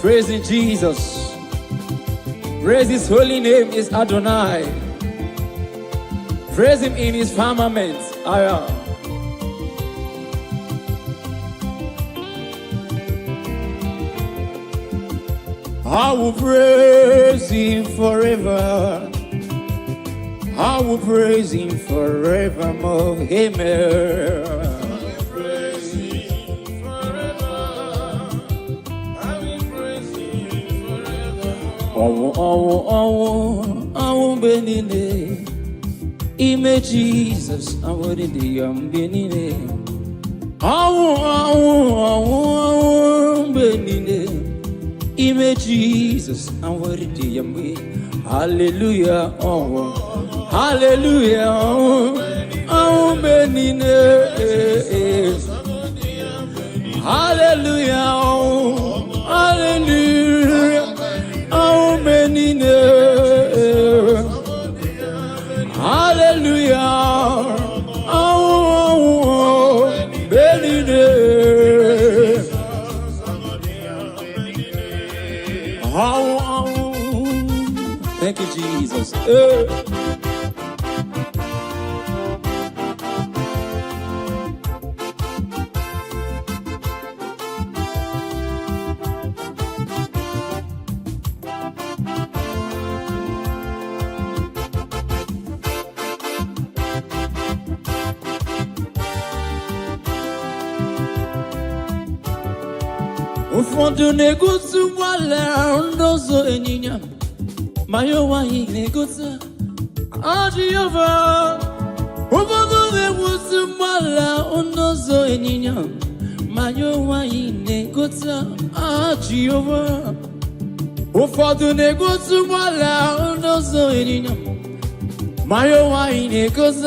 A: Praising Jesus. Praise His holy name is Adonai. Praise Him in His firmament. I will praise Him forever. I will praise Him forevermore. Amen. I will praise Him forever. I will praise Him forever. Oh, benine. Ime Jesus, I will in the benine. Oh, benine. Ime Jesus, I will in the Hallelujah. Hallelujah, oh, benine. Hallelujah, hallelujah, oh, benine. Hallelujah, oh, benine. Thank you, Jesus. Ufondo negutu wala ndozo enyinya mayo wahi negutu Jehovah. Ufondo negutu wala ndozo enyinya mayo wahi negutu Jehovah. Ufondo negutu wala ndozo enyinya mayo wahi negutu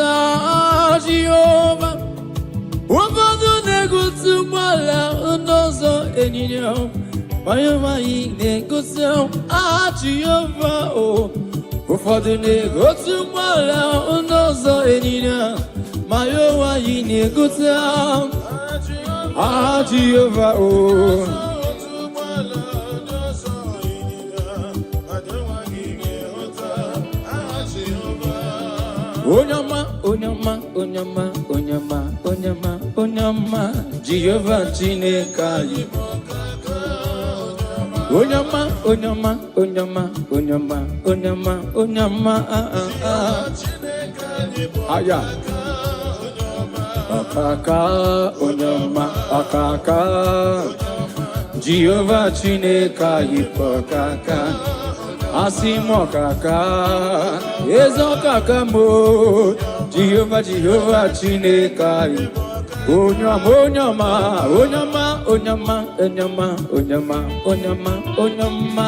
A: Jehovah. Ufondo negutu wala ndozo enyinya mayo wahi negutu Jehovah. Ufondo negutu wala ndozo enyinya mayo wahi negutu Jehovah. Onyama, onyama, onyama, onyama, onyama, onyama, Jehovah Chineke. Onyama, onyama, onyama, onyama, onyama, onyama, aya. Akaka, onyama, akaka, Jehovah Chineke yipokaka. Asimo kaka, ezo kaka mo, Jehovah Chineke. Onyama, onyama, onyama, onyama, onyama, onyama, onyama, onyama.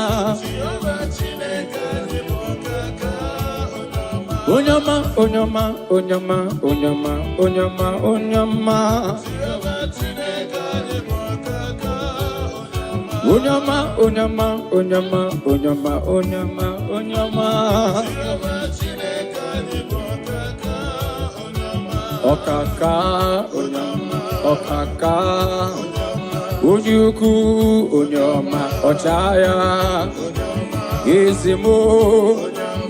A: Onyama, onyama, onyama, onyama, onyama, onyama. Onyama, onyama, onyama, onyama, onyama, onyama. Okaka, onyama, okaka. Unyuku, onyama, ochaya. Izimo,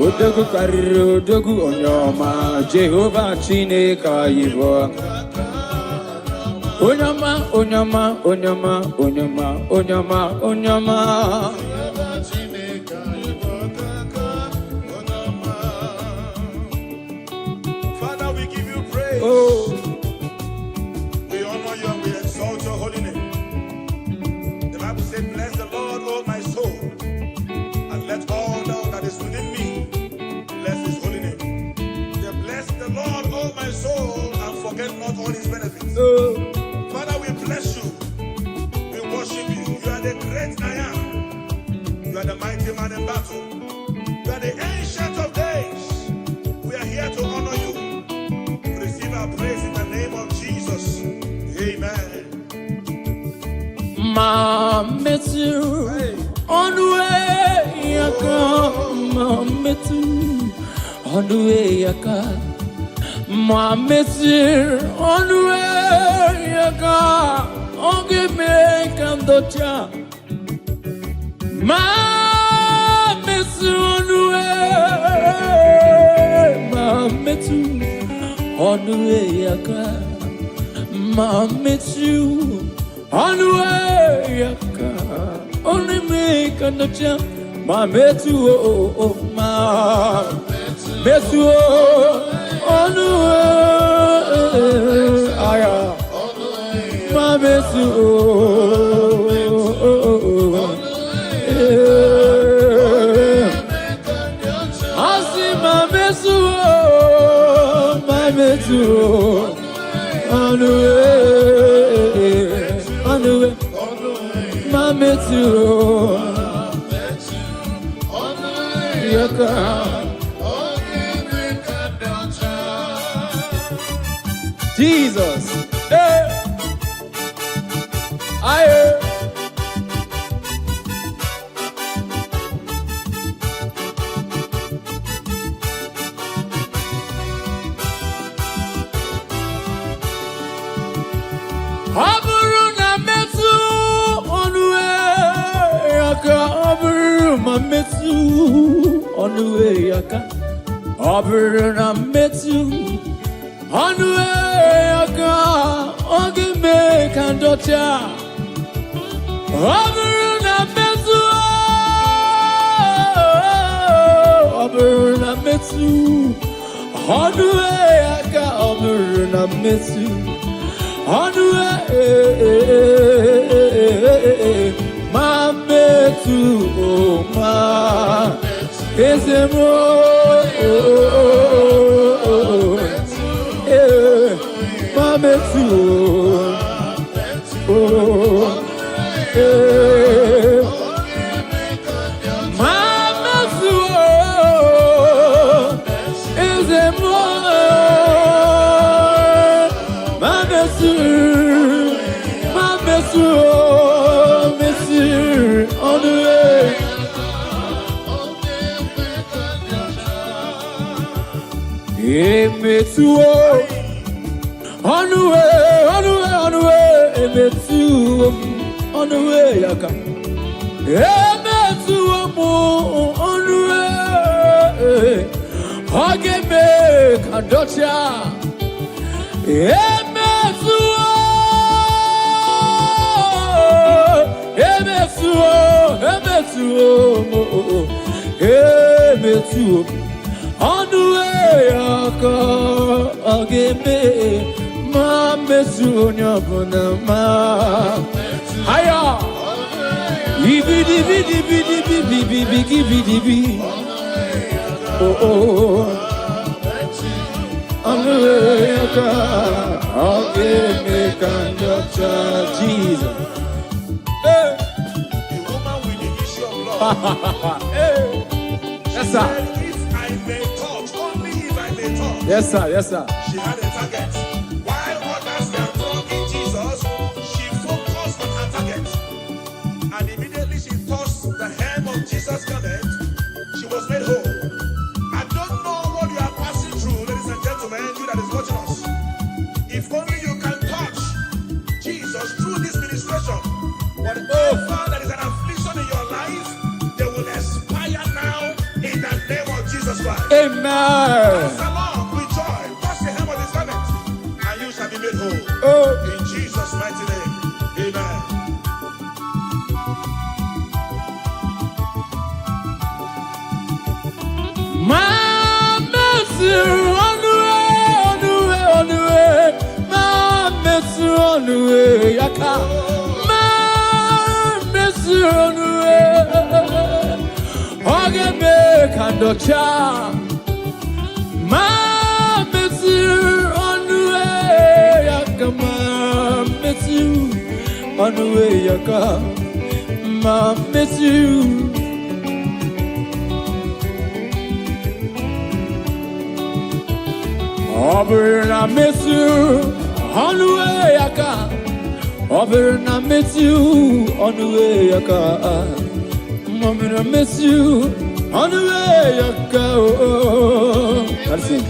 A: odogu kariru, odogu onyama. Jehovah Chineke yibo. Onyama, onyama, onyama, onyama, onyama, onyama.
B: Father, we give you praise.
A: Oh,
B: We honor you and we exalt your holy name. The Bible says, bless the Lord, O my soul, and let all that is within me bless his holy name. Say, bless the Lord, O my soul, and forget not all his benefits.
A: oh.
B: Father, we bless you. We worship you. You are the great I am. You are the mighty man in battle. You are the ancient of days. We are here to honor you. Receive our praise in the name of Jesus. Amen.
A: Mametu, on the way yaka. Mametu, on the way yaka. Mametu, on the way yaka. Onge me kandocha. Mametu, on the way. Mametu, on the way yaka. Mametu. On the way, yaka, only make a notcha, my metu, oh, my metu, on the way, aya, my metu, I see my metu, on the way. Mame too, yaka. Jesus, hey, aye. Metu on the way yaka. Aburuna metu on the way yaka. Ogi me kandocha. Aburuna metu. Aburuna metu on the way yaka. Aburuna metu on the way. Ma metu, oh ma, ezemo, ma metu, oh, ma metu, ezemo, ma metu, ma metu. On the way, Emetu, on the way, on the way, on the way, Emetu, on the way, yaka. Emetu, on the way, Hage me kandocha emesuo Anduwe yaka ageme ma mesu nyabona ma haya ibidi bidi bidi bidi bidi bidi bidi oh anduwe yaka ageme kandocha Jesus.
B: Hey.
A: Yes, sir.
B: If I may touch, only if I may touch.
A: Yes, sir. Yes, sir.
B: She had a target. While others were talking Jesus, she focused on her target. And immediately she touched the hem of Jesus' garment. She was made whole. I don't know what you are passing through, ladies and gentlemen, you that is watching us. If only you can touch Jesus through this ministration, whatever that is an affliction in your life, they will expire now in the name of Jesus Christ.
A: Amen.
B: Dance along with joy. Touch the hem of his garment, and you shall be made whole. In Jesus' mighty name. Amen.
A: My mercy on the way. My mercy on the way. Yaka. My mercy on the way. Ogeme kandocha. My mercy on the way. Yaka. My mercy on the way. Yaka. My mercy. Oberna miss you on the way I can. Oberna miss you on the way I can. Oberna miss you on the way I can. That's it.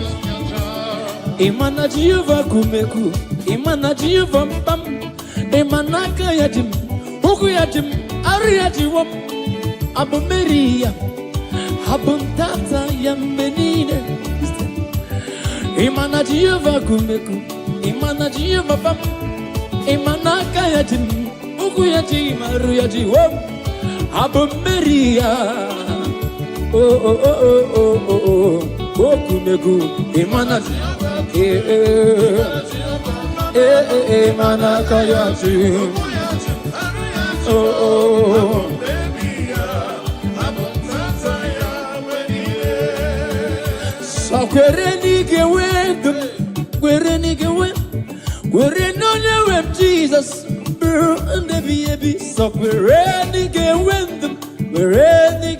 A: Imana Jehovah kumeku, Imana Jehovah pam, Imana kayajim, Ukuyajim, Ariajiwam, Abu Maria, Abuntata Yamenine. Imana Jehovah kumeku, Imana Jehovah pam, Imana kayajim, Ukuyajim, Ariajiwam, Abu Maria. Oh, kumeku, Imana Imana kayajim, oh. So kwereni gewendum, kwereni onye Jesus, and the baby. So kwereni gewendum, kwereni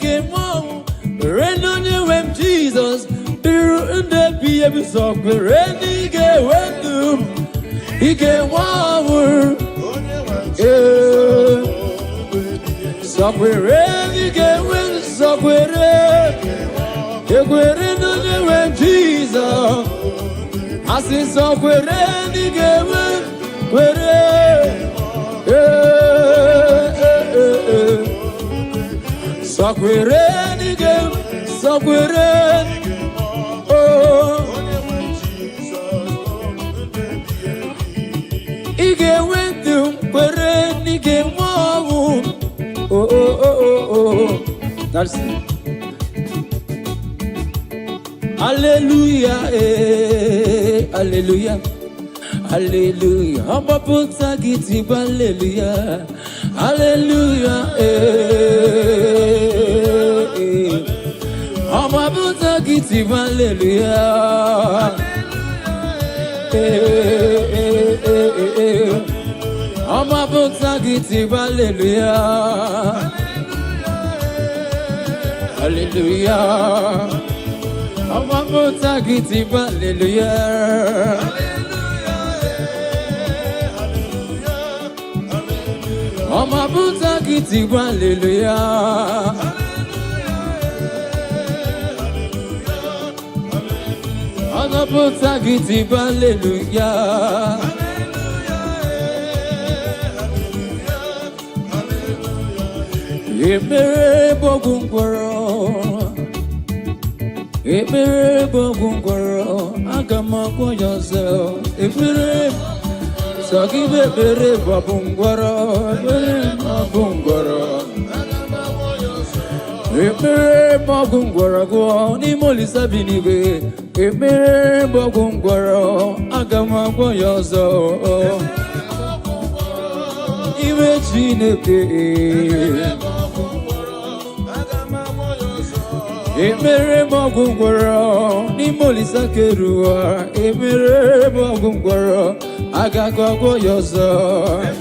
A: onye Jesus, and the baby. So kwereni gewendum, so kwereni gewendum, so kwereni Jesus, I see so kwereni so kwereni oh, ige wendum kwereni oh, that's it. Hallelujah, hallelujah, hallelujah. I'm a puta giti, hallelujah, hallelujah, I'm a puta giti, hallelujah, I'm a puta giti, hallelujah, hallelujah. I'm a mutagiti, hallelujah. I'm a mutagiti, hallelujah. I'm a mutagiti, hallelujah. Ekpere bogungoro. Ekpere bogungoro, agamagwo yourself. Ekpere sagibe bere babungwara, bere babungwara. Ekpere babungwara go ni molisa binibe. Ekpere babungwara agamagwo yourself. Iwe Chineke. Ekpere babungwara ni molisa kerua. Ekpere babungwara agagagwo yourself.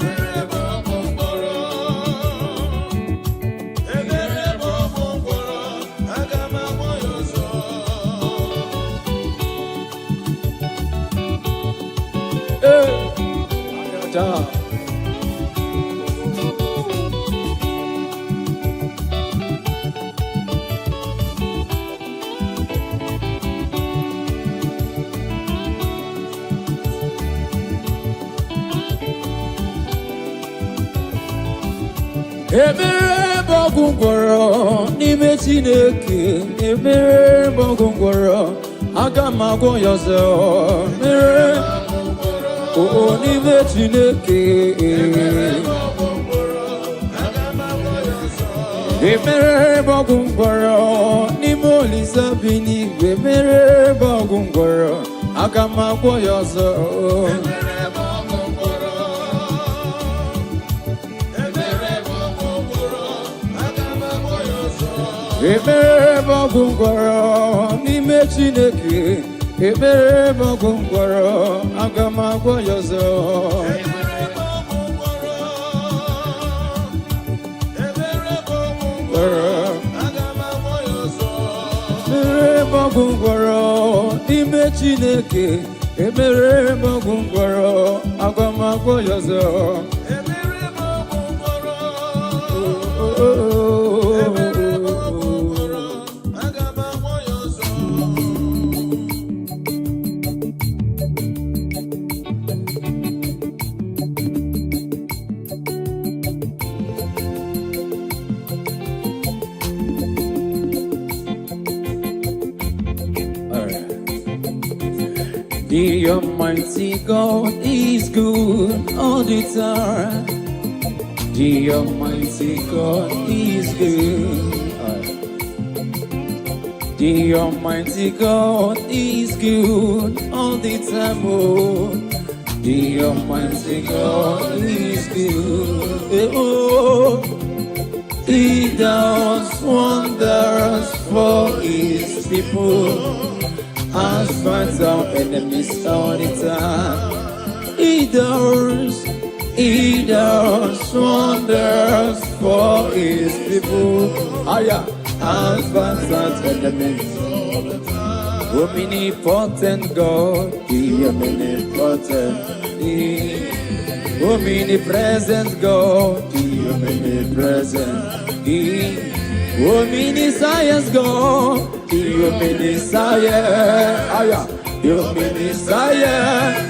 A: Ekpere babungwara n'ime Chineke. Ekpere babungwara agamagwo yourself. Ekpere n'ime Chineke. Ekpere babungwara n'ime Olisa binigwe. Ekpere babungwara agamagwo yourself. Ekpere babungwara n'ime Chineke. Ekpere babungwara agamagwo yourself. Ekpere babungwara n'ime Chineke. Ekpere babungwara agamagwo yourself. The Almighty God is good all the time. The Almighty God is good. The Almighty God is good all the time. Oh, the Almighty God is good. Oh, He does wonders for His people. And fights our enemies all the time. He does wonders for His people. Aya, and fights our enemies all the time. Omnipotent God, the omnipotent, the omnipresent God, the omnipresent, the omniscience God. The omniscience, the omniscience,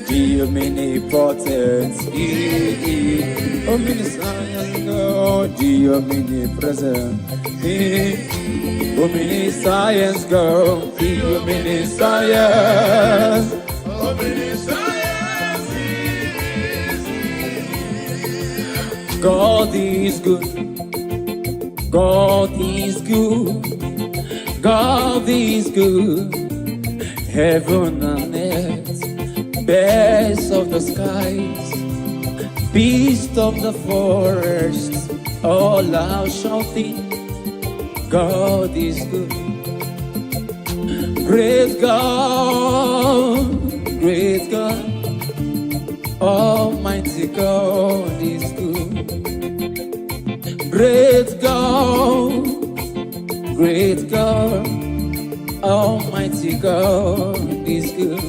A: the omnipotent, the omniscience God, the omnipresent, the omniscience God, the omniscience, God is good. God is good, God is good. Heaven and earth, birds of the skies, beasts of the forest, all are shouting, God is good. Great God, Almighty God is good. Great God, Almighty God is good.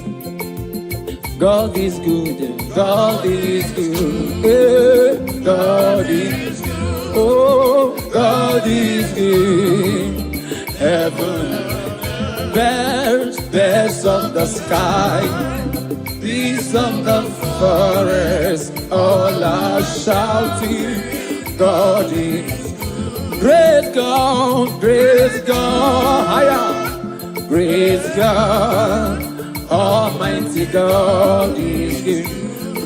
A: God is good, God is good, yeah, God is good, oh, God is good. Heaven, birds of the sky, beasts of the forest, all are shouting, God is great God, higher. Praise God, Almighty God is good.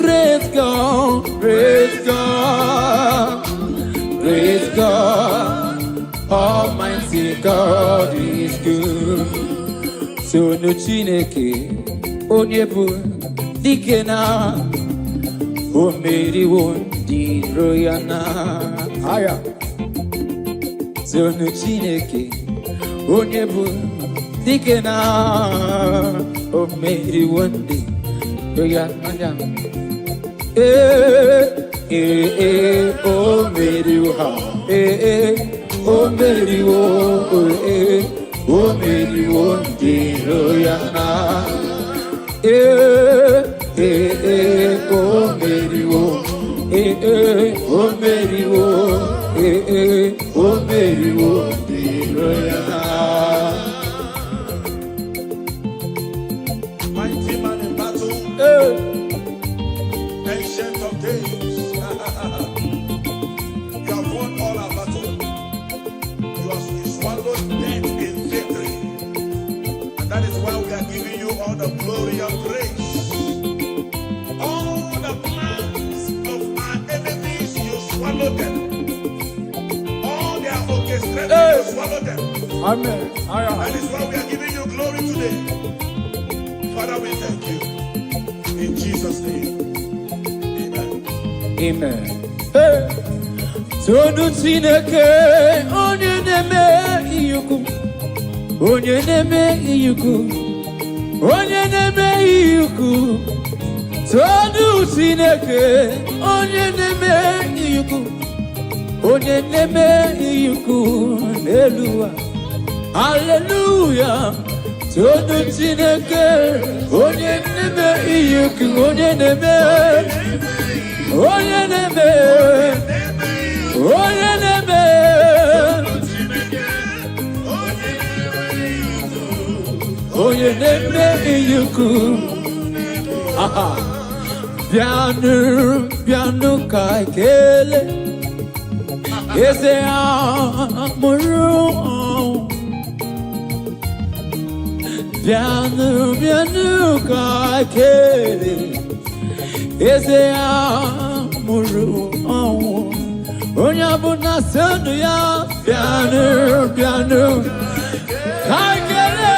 A: Praise God, praise God, praise God, Almighty God is good. So no Chineke, Onyebu, Dikena, Omeri won di royana. Aya. So no Chineke, Onyebu, Dikena, Omeri won di royana. Omeri ha, Omeri wo, Omeri won di royana. Omeri wo, Omeri wo, Omeri wo di royana.
B: Mighty man in battle, ancient of days. You have won all our battle. You have swallowed death in victory. And that is why we are giving you all the glory and praise. All the plans of our enemies, you swallow them. All their orchestrations, you swallow them.
A: Amen.
B: That is why we are giving you glory today. Father, we thank you. In Jesus' name.
A: Amen. Tonu Chineke, onye na-eme iyukwu, onye na-eme iyukwu, onye na-eme iyukwu. Tonu Chineke, onye na-eme iyukwu, onye na-eme iyukwu n'eluwa. Hallelujah. Tonu Chineke, onye na-eme iyukwu, onye na-eme. Onye neme, onye neme, onye neme iyukwu. Bianu, bianu ka ekele, eze amụrụ. Bianu, bianu ka ekele, eze amụrụ ọnwụ. Onye ọbụla sonu ya, bịanụ, bịanụ, ka ekele,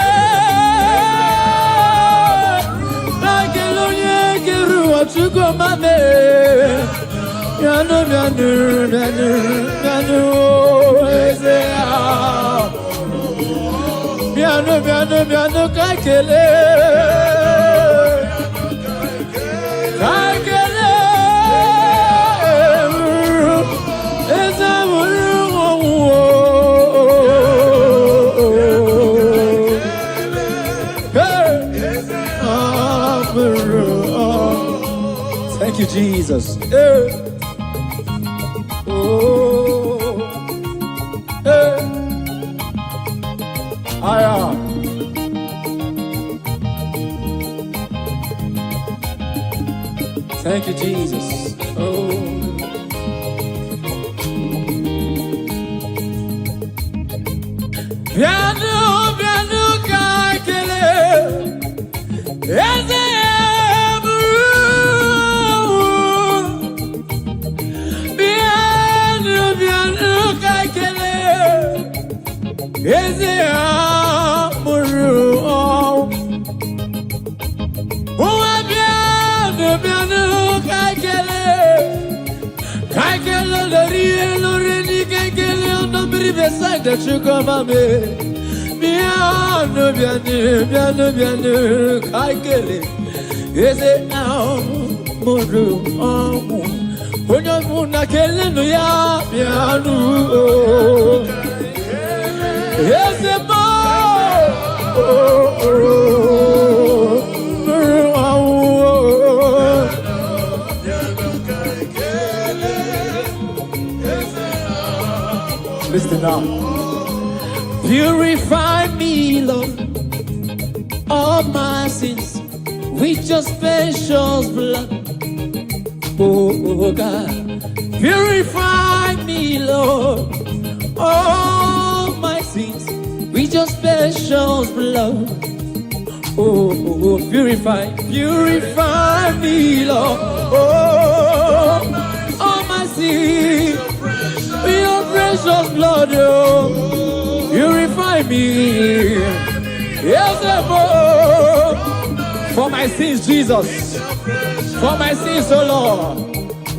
A: ka ekele onye kere ụwa Chukwu ọma mee. Bịanụ, bịanụ, bịanụ, bịanụ, eze amụrụ. Bịanụ, bịanụ, bịanụ, ka ekele. Thank you, Jesus. Thank you, Jesus. Piano, piano, kakele, eze piano, piano, kakele, eze amuru. Piano, kakele, kakele, lori, kakele, on the beside the sugar mame. Piano, piano, piano, kakele, is it now? Moru, when you're not killing no ya, piano, yes, it listen now. Purify me, Lord, all my sins with your precious blood. Oh God, purify me, Lord, all my sins with your precious blood. blood. Oh, purify me, Lord. Oh, my sin, your precious blood, oh, purify me. Yes, oh, for my sins, Jesus, for my sins, oh Lord.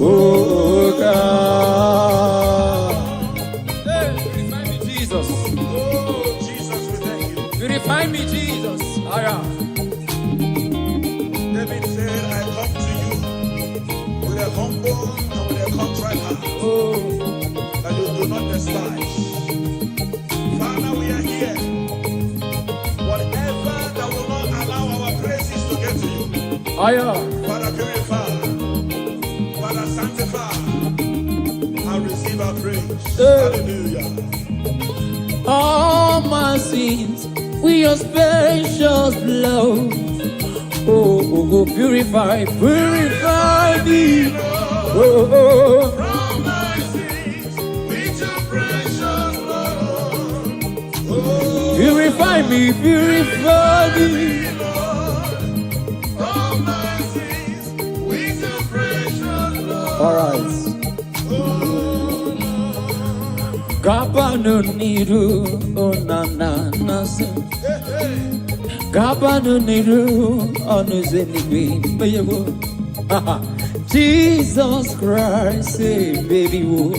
A: Oh, God. Hey, purify me, Jesus.
B: Oh, Jesus, we thank you.
A: Purify me, Jesus.
B: David said, I come to you with a humble and with a contrite heart, that you do not despise. Father, we are here. Whatever that will not allow our praises to get to you, Father, purify, Father, sanctify, and receive our praise. Hallelujah.
A: All my sins with your precious blood. Oh, purify me. Oh,
B: From my sins with your precious blood.
A: purify me.
B: From my sins with your precious blood.
A: All right. Gabano niru onana sin. Gabano niru onuzenibi meyewo. Jesus Christ, say baby wo.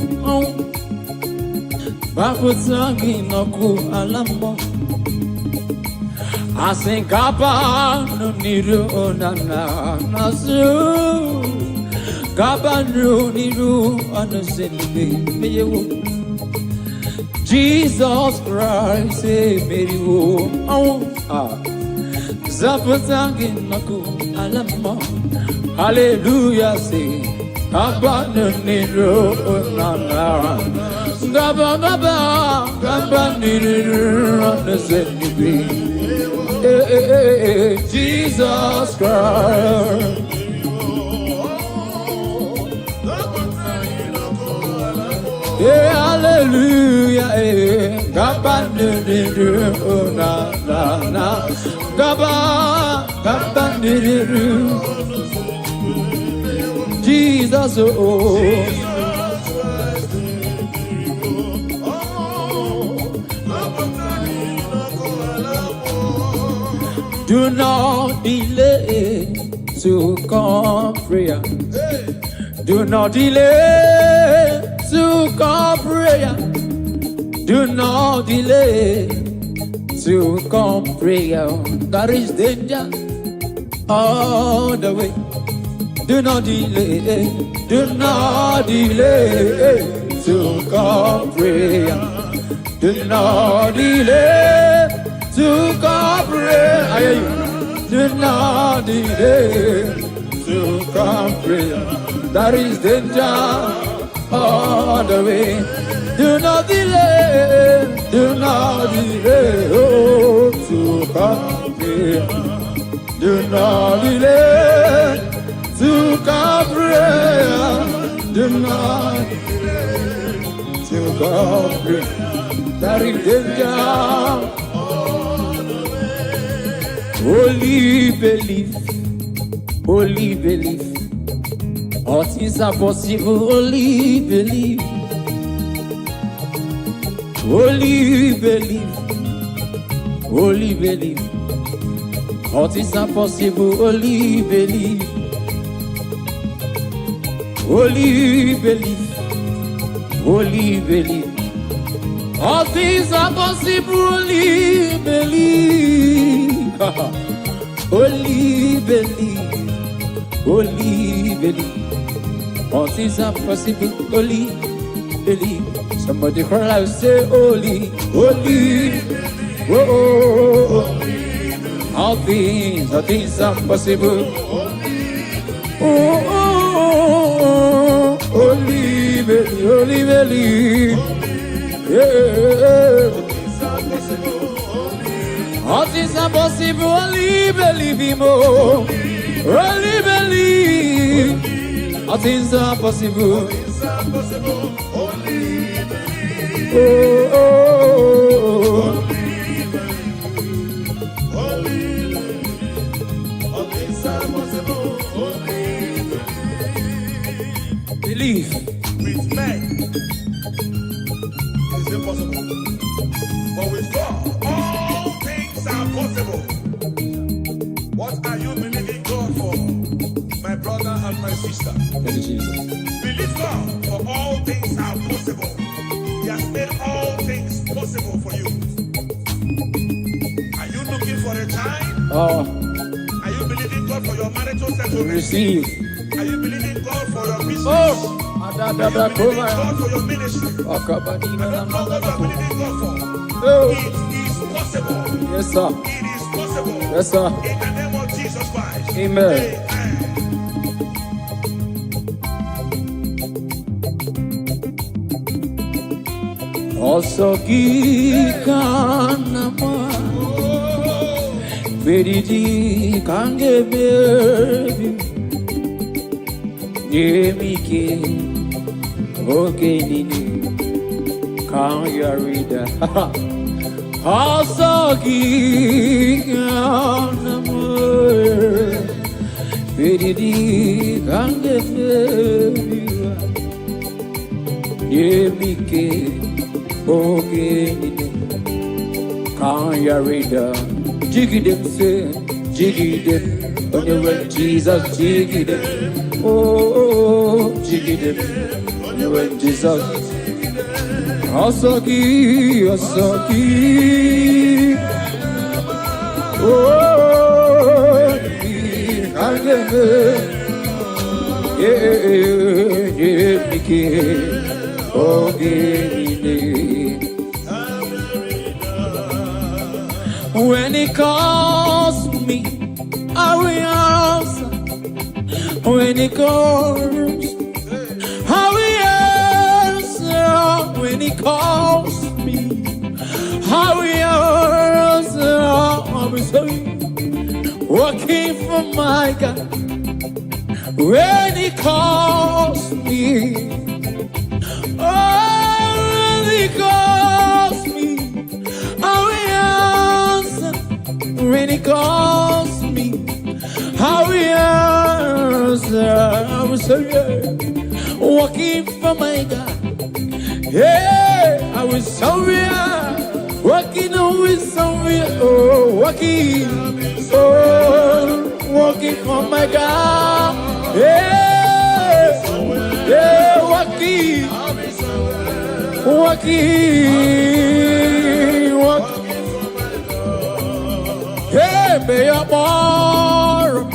A: Babu tangi naku alamo. I sing Gabano niru onana sin. Gabano niru onuzenibi meyewo. Jesus Christ, say Mary wo. Zapatangi naku alamo. Hallelujah, say Gabanero nana. Gabanero Jesus Christ. Yeah, hallelujah, Gabanero nana. Gabanero Jesus, oh. Do not delay to come prayer. Do not delay to come prayer. Do not delay to come prayer. There is danger all the way. Do not delay to come prayer. Do not delay to come prayer. I hear you. Do not delay to come prayer. There is danger all the way. Do not delay oh, to come prayer. Do not delay to come prayer. Do not to come prayer. There is danger. Only believe. All things are possible. Only believe. All things are possible. Only believe. All things are possible. Only believe. Only believe. All things are possible. Only believe. Somebody cry out, say holy. Oh. All things are possible. Oh, only believe. Yeah. All things are possible. Only believe him. Only believe. All things are possible. Oh.
B: possible for you. Are you looking for a child?
A: Oh,
B: Are you believing God for your marital settlement?
A: receive.
B: Are you believing God for your business?
A: Oh,
B: Are you believing God for your ministry? I don't know what you are believing God for.
A: Oh,
B: It is possible.
A: yes, sir.
B: It is possible.
A: Yes, sir.
B: In the name of Jesus Christ.
A: Amen. Also, Kikanama, Veridi, Kange baby, Yemike, Ogenini, Kanyarida. Also, Kikanama, Veridi, Kange baby, Yemike. Okay, can't you read jiggy them say, jiggy them, when you went Jesus, jiggy them. Oh, jiggy them, when you went Jesus. Asaki, Asaki. Oh, can't get yeah, yeah, okay. When he calls me, I will answer. When he calls, I will answer. When he calls me, I will answer. I will say, working for my God. When he calls me, oh, when he calls me, I will answer. When he calls me, I will answer. I will say, yeah, walking for my God. Yeah, I will say, yeah, walking with somewhere. Oh, walking, oh, walking for my God. Yeah, yeah, walking, walking, walking. Hey, be your more,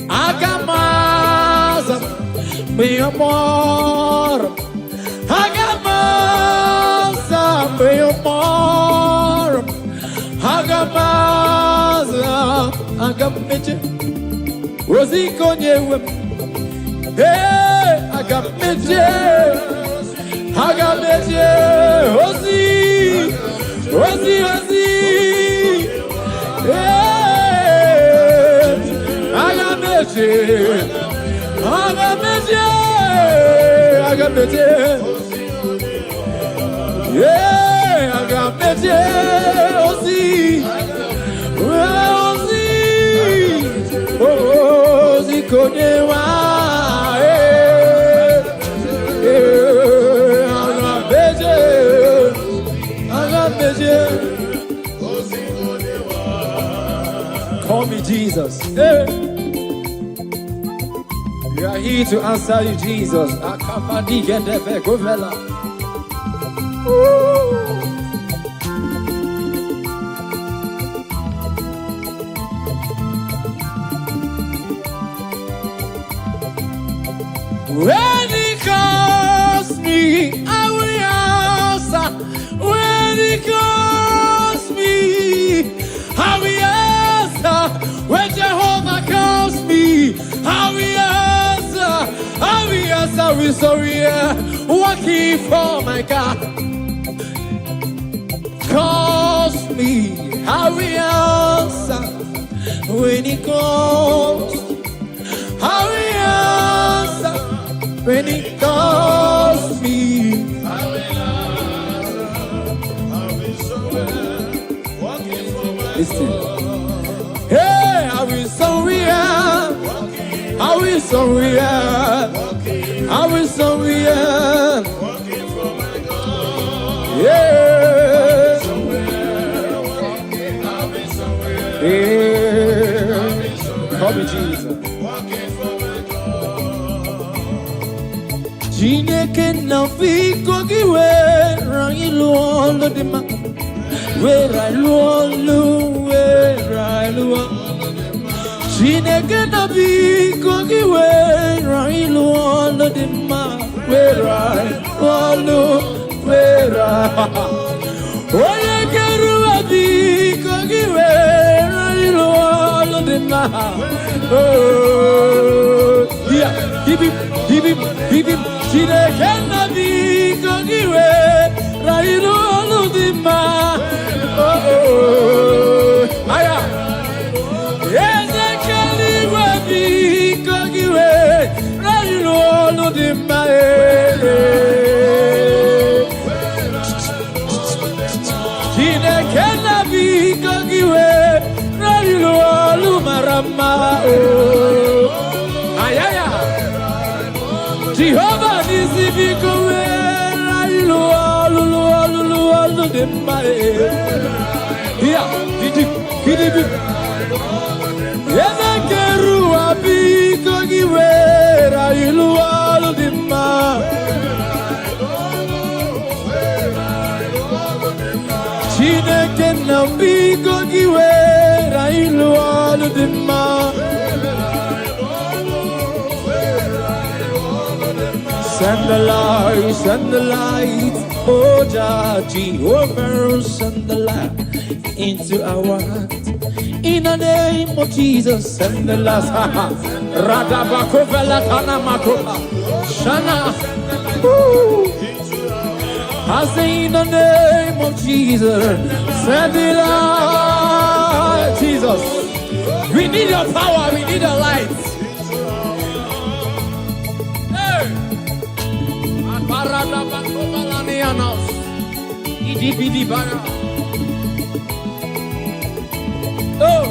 A: Agamaza, be your more, Agamaza, be your more, Agamaza, Agamaza, Rosikonye, hey, Agamaza, Agamaza, Rosi, Rosi, Rosi. Yeah, I got message. I got message. I got message. Yeah, I got message. Oh, see. Oh, see. Oh, see, Kodewa. Yeah, I got message. I got message. Call me Jesus. Hey. We are here to answer you, Jesus. Acppb, get the back, go fella. When he calls me, I will answer. When he calls me, I will answer. When Jehovah calls me, I will answer. I will answer with sorry, working for my God. Calls me, I will answer. When he calls, I will answer. When he calls me, I will answer. I will surrender. Working for my God. Hey, I will surrender. I will surrender. I will surrender. Working for my God. Yeah. Yeah. Call me Jesus. Chineke na fiko kiwe rangi luolo di ma where I love, where I love. Chineke na biko gi where I love the ma, where I love, where I. Oye keru biko gi where I love the ma. Oh, yeah, give him. Chineke na biko gi where I love the ma. Oh, aya. Yes, I can live because you are right on the man. Tina can be because you are right on Marama. Ayaya. Jehovah is because right on the man. Here, yes, I can be going where I love the man. Chineke na be going where I love the man. Send the light, oh Jehovah, send the light into our heart. In the name of Jesus, send the last Radabakovela Kanamakola Shana. I say in the name of Jesus, send it out. Jesus, we need your power, we need your light. Hey, Radabakovela Nianos, Idibidi Bara. Oh,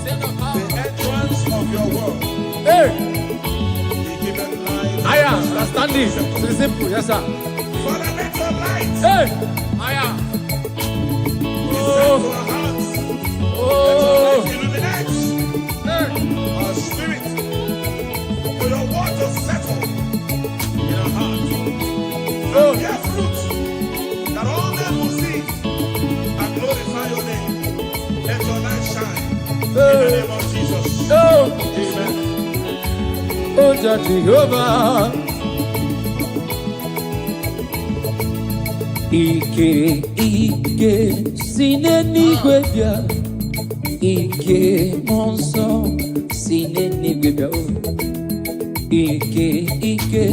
B: the entrance of your word.
A: Hey,
B: Be given light.
A: Aya, standing. It's simple, yes sir.
B: Father, let your light
A: Hey, Aya.
B: descend to our hearts.
A: Oh,
B: Let your light illuminate
A: hey,
B: our spirit. For your word to settle in our hearts.
A: oh,
B: And bear fruit that all men will see and glorify your name. Let your light shine in the name of Jesus.
A: oh,
B: Amen.
A: oh, Jehovah. Ike, sineni gwebia. Ike, monso, sineni gwebia. Ike,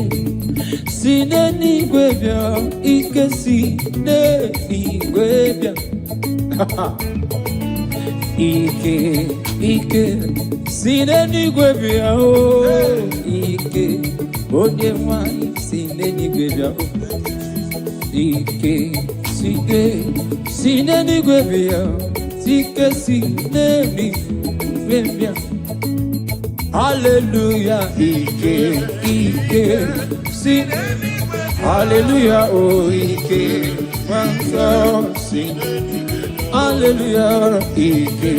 A: sineni gwebia. Ike, sineni gwebia. Ike, sineni gwebia. Ike, onye nwanyị sineni gwebia. Ike, sineni gwebia. Ike, sineni gwebia. Hallelujah, Ike, sineni. Hallelujah, oh Ike, manso, sineni. Hallelujah, Ike.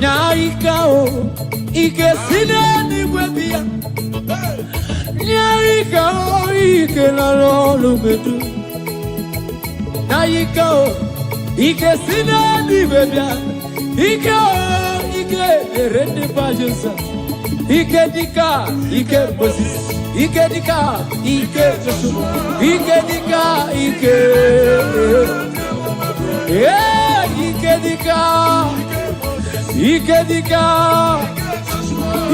A: Nyaika o, Ike sineni gwebia. Nyaika o, Ike na lolu bedu. Nyaika o, Ike sineni gwebia. Ike o, Ike erende pajusa. Ike dika, Ike Moses. Ike dika, Ike Joshua. Ike dika, Ike. Yeah, Ike dika. Ike dika.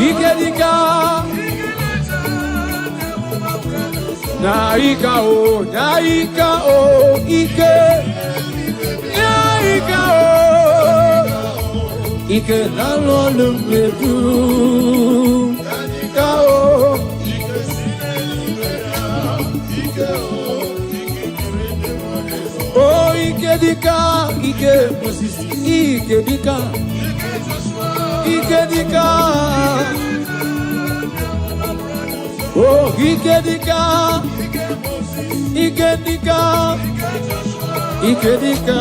A: Ike dika. Naika o, Ike. Naika o. Ike na lolu medu. Naika o. Oh, Ike dika, Ike Moses, Ike dika, Ike dika. Oh, Ike dika, Ike dika, Ike dika.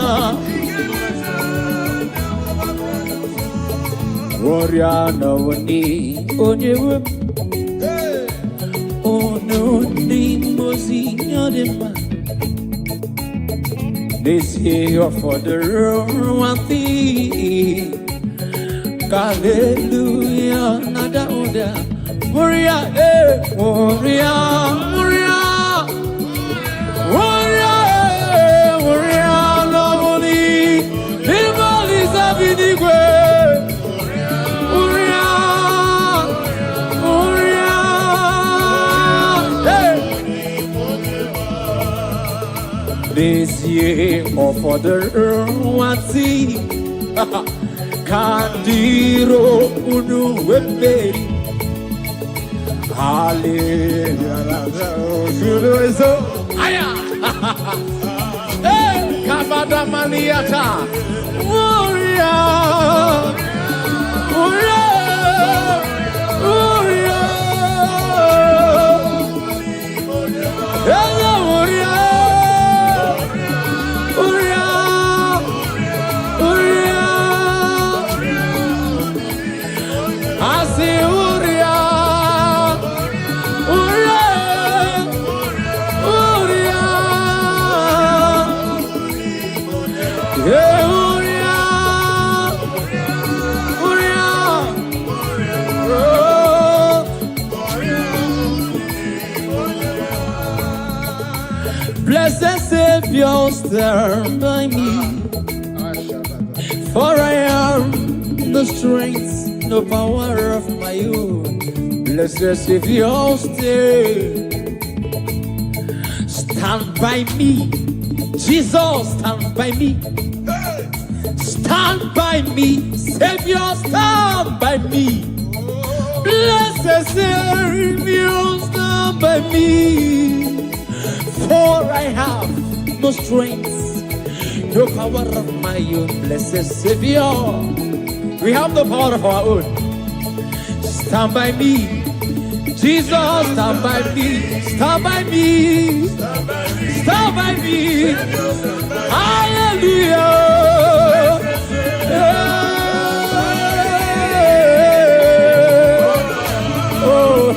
A: Warrior no one onye wem. no limousine, you're the man. This year for the one thing. Hallelujah, nada oda. Warrior, warrior, warrior, warrior, warrior, lovely. Evil is a big way. Warrior, warrior, this year for the one thing. Kandiro unu weberi. Hallelujah. Aya. Hey, kabada maniata. Warrior. Warrior. Warrior. Hello, warrior. Blessed Savior, stand by me, for I am no strength, no power of my own. Blessed Savior, stand by me. Jesus, stand by me. Stand by me. Savior, stand by me. Blessed Savior, stand by me. For I have no strength, no power of my own. Blessed Savior, we have the power of our own. Stand by me. Jesus, stand by me. Stand by me. Stand by me. Hallelujah. Oh,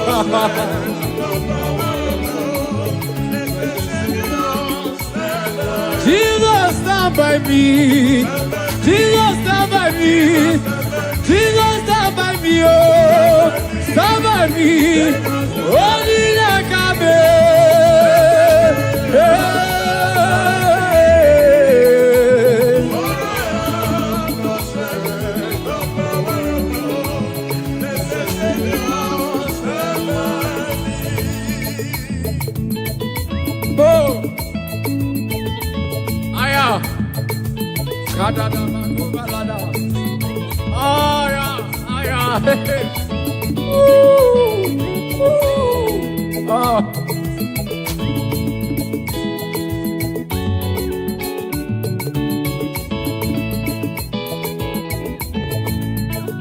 A: Jesus, stand by me. Jesus, stand by me. Jesus, stand by me. Oh, stand by me. Only EKEPERE. Oh, aya. Kadada makubalada. Aya, aya. Oh.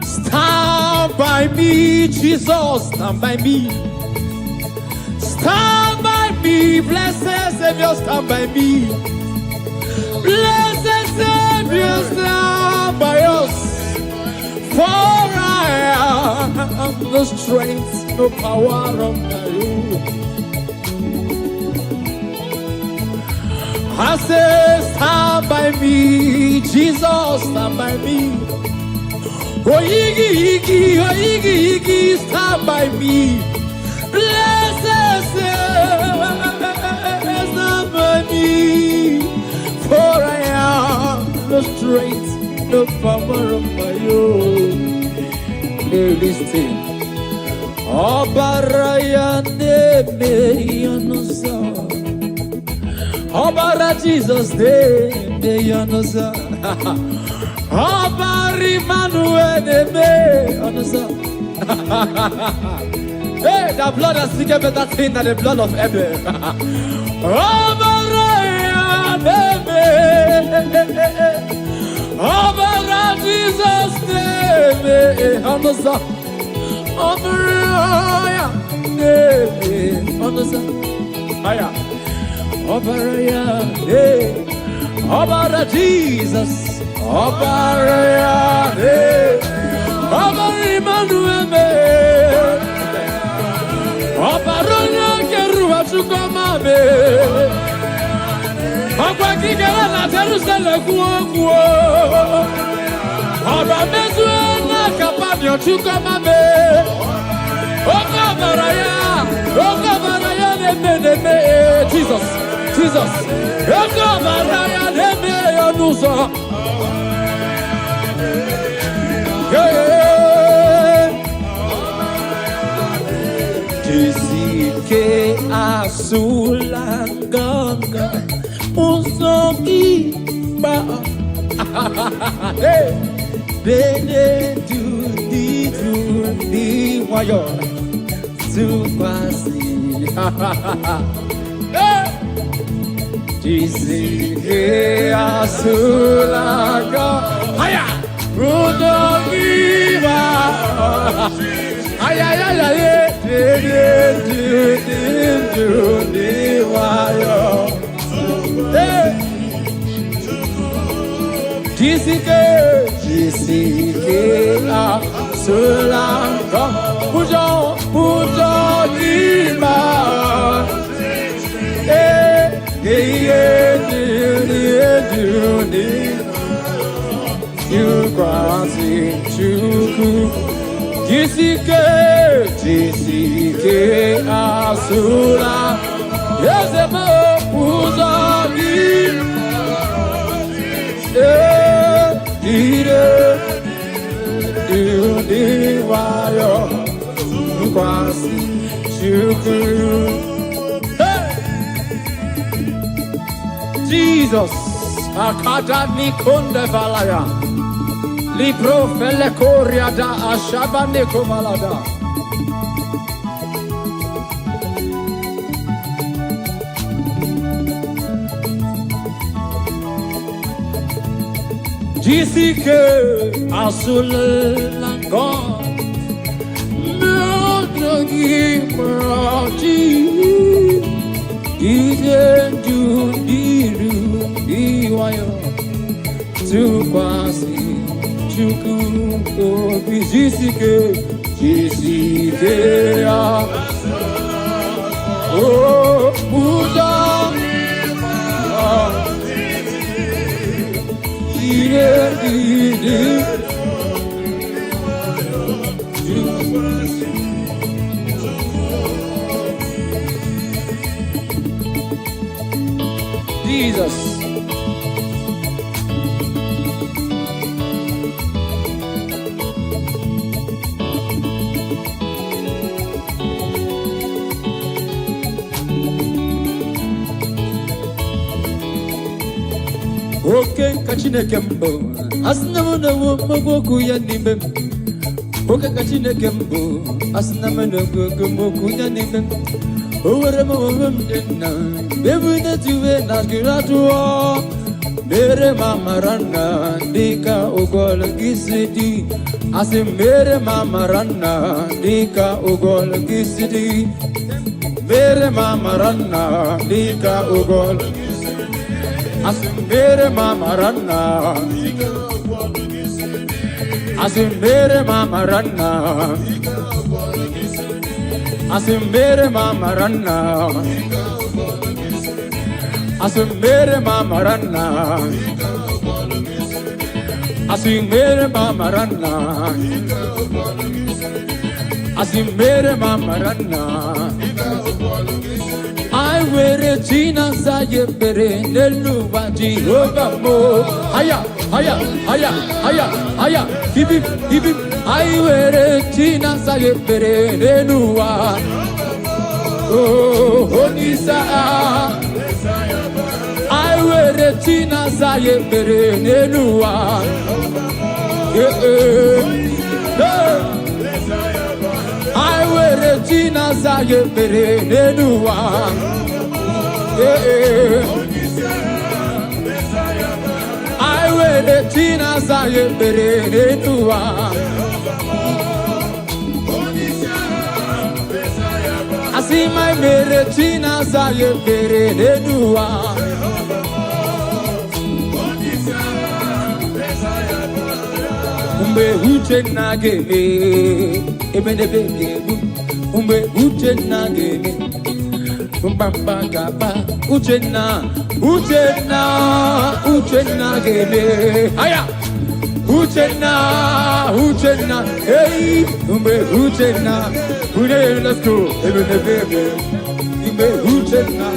A: Stand by me, Jesus, stand by me. Stand by me, blessed Savior, stand by me. Blessed Savior, stand by us. For I have no strength, no power of my own. I say, stand by me, Jesus, stand by me. Oh, Iggy, stand by me. Blessed Savior, stand by me. For I have no strength, no power of my own. Listen. Obaraya neme yonosa. Obara Jesus neme yonosa. Obari Manuel neme yonosa. Hey, the blood has speaking better thing than the blood of Abel. Obaraya neme. Obara Jesus neme yonosa. Obaraya neme yonosa. Aya. Obaraya neme. Obara Jesus. Obaraya neme. Obari Manuel neme. Obaraya neme. Okwa kigara na Jerusalem kuo. Oba mezu na kapadio chukamame. Okabaraya neme Jesus. Okabaraya neme yonuso. Kisike asulanganga usoki ba. Bene do di wayo. Kisike asulanga haya rudogiva haya di wayo Kisike asulanga pujo lima you crossing chuku Kisike asula yezemo pujo Jesus, akadani konde valaya, libro fele koria da ashabane kovalada. Jisike asulangon. Iwayo to Kwasi Chuku Jisike Oh Buddha Jesus. Okay, kachine kembo. Asnamuna woku yanimbe. Okay, kachine kembo. Asnamuna woku yanimbe. Bebuna tuwe na kiratuo mere mama rana dika ugol gisidi asim mere mama rana dika ugol gisidi mere mama rana dika ugol asim mere mama rana asim mere mama rana Asimbere mama ranna Asimbere mama ranna Asimbere mama ranna Asimbere mama ranna I wear a china saye pere nelu baji hoga mo haya hip I wear a china saye pere nenuwa oh honisa I wear a china saye pere nenuwa I wear a china saye pere nenuwa I wear a china saye pere nenuwa I see my mere china saye pere nenuwa Umbe uche nageme Ebenebe gebu Umbe uche nageme Mbambagaba, Uchenna, Gebe, Aya, Uchenna, hey, Uchenna, let's go, Uchenna,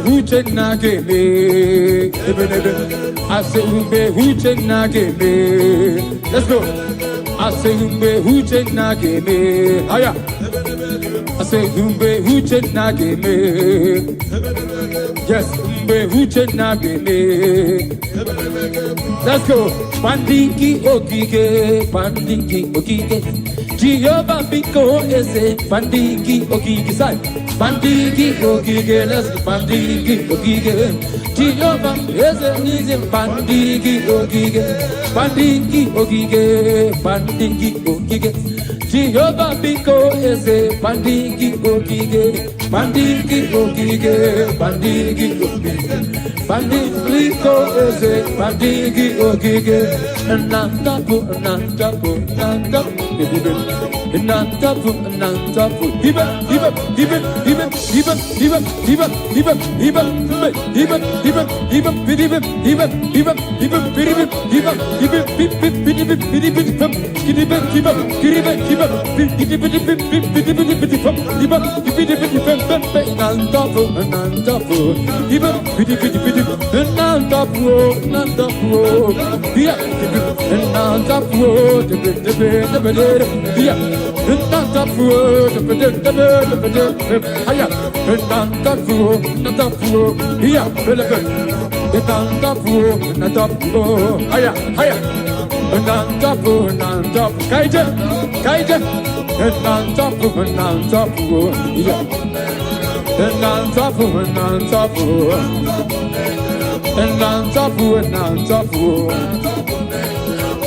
A: Uchenna, Gebe, I say, Uchenna, Gebe, let's go. I say, Uchenna, Gebe, Aya. I say, Uchenna, Gebe. Yes, Uchenna, Gebe. Let's go. Pandingi, Okike. Jehovah Biko ese Pandingi, Okike. Side. Pandingi, Okike. Let's go. Pandingi, Okike. Jehovah ese Pandingi, Okike. Pandingi, Okike. Jehovah Biko ese Pandingi, Okike. Pandingi, Okike. Pandingo ese Pandingi, Okike. Nantapu.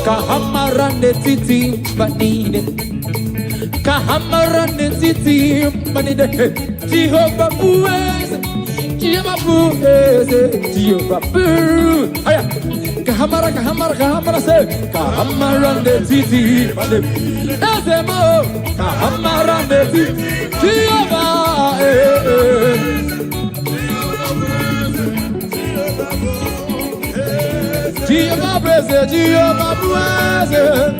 A: Kahamarande titi banide, Kahamarande titi banide. Jehovah buese, Jehovah buese. Aya, Kahamara se, Kahamarande titi banide. Ezemo, Kahamarande titi, Jehovah Jehovah blessed, Jehovah blessed.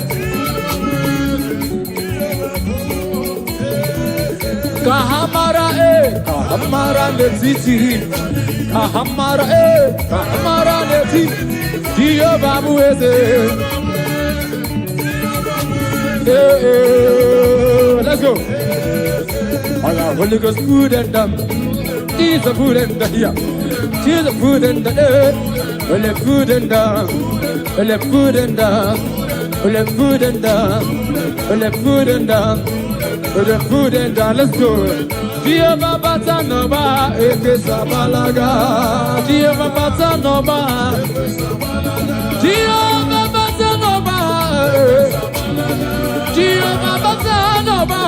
A: Kahamara netiti, Kahamara netiti, Jehovah blessed. Let's go. All our Holy Ghost food and them. He's a food and the here. She's a food and the air. Well, the food and down, well, the food and down, well, the food and down, well, the food and down, well, the food and down. Let's go. Jehovah Batanova, Ekesabalaga. Jehovah Batanova, Jehovah Batanova, Jehovah Batanova.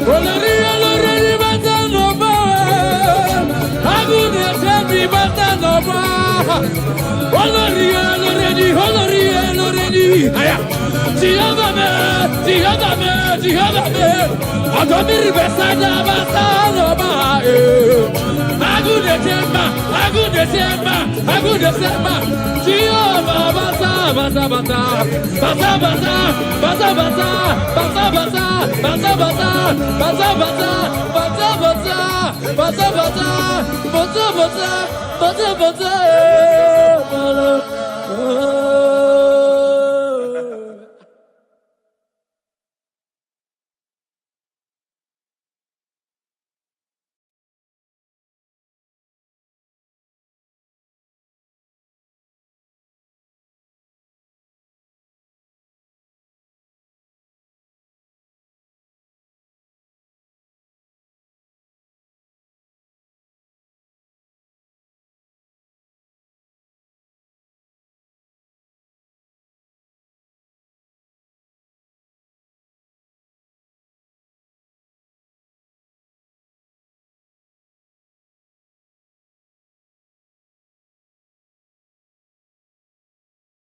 A: Well, the real Batanova. Every Batanova. Already. Jehovah me. Adomiri besada Batanova. Agude temba. Jehovah bata.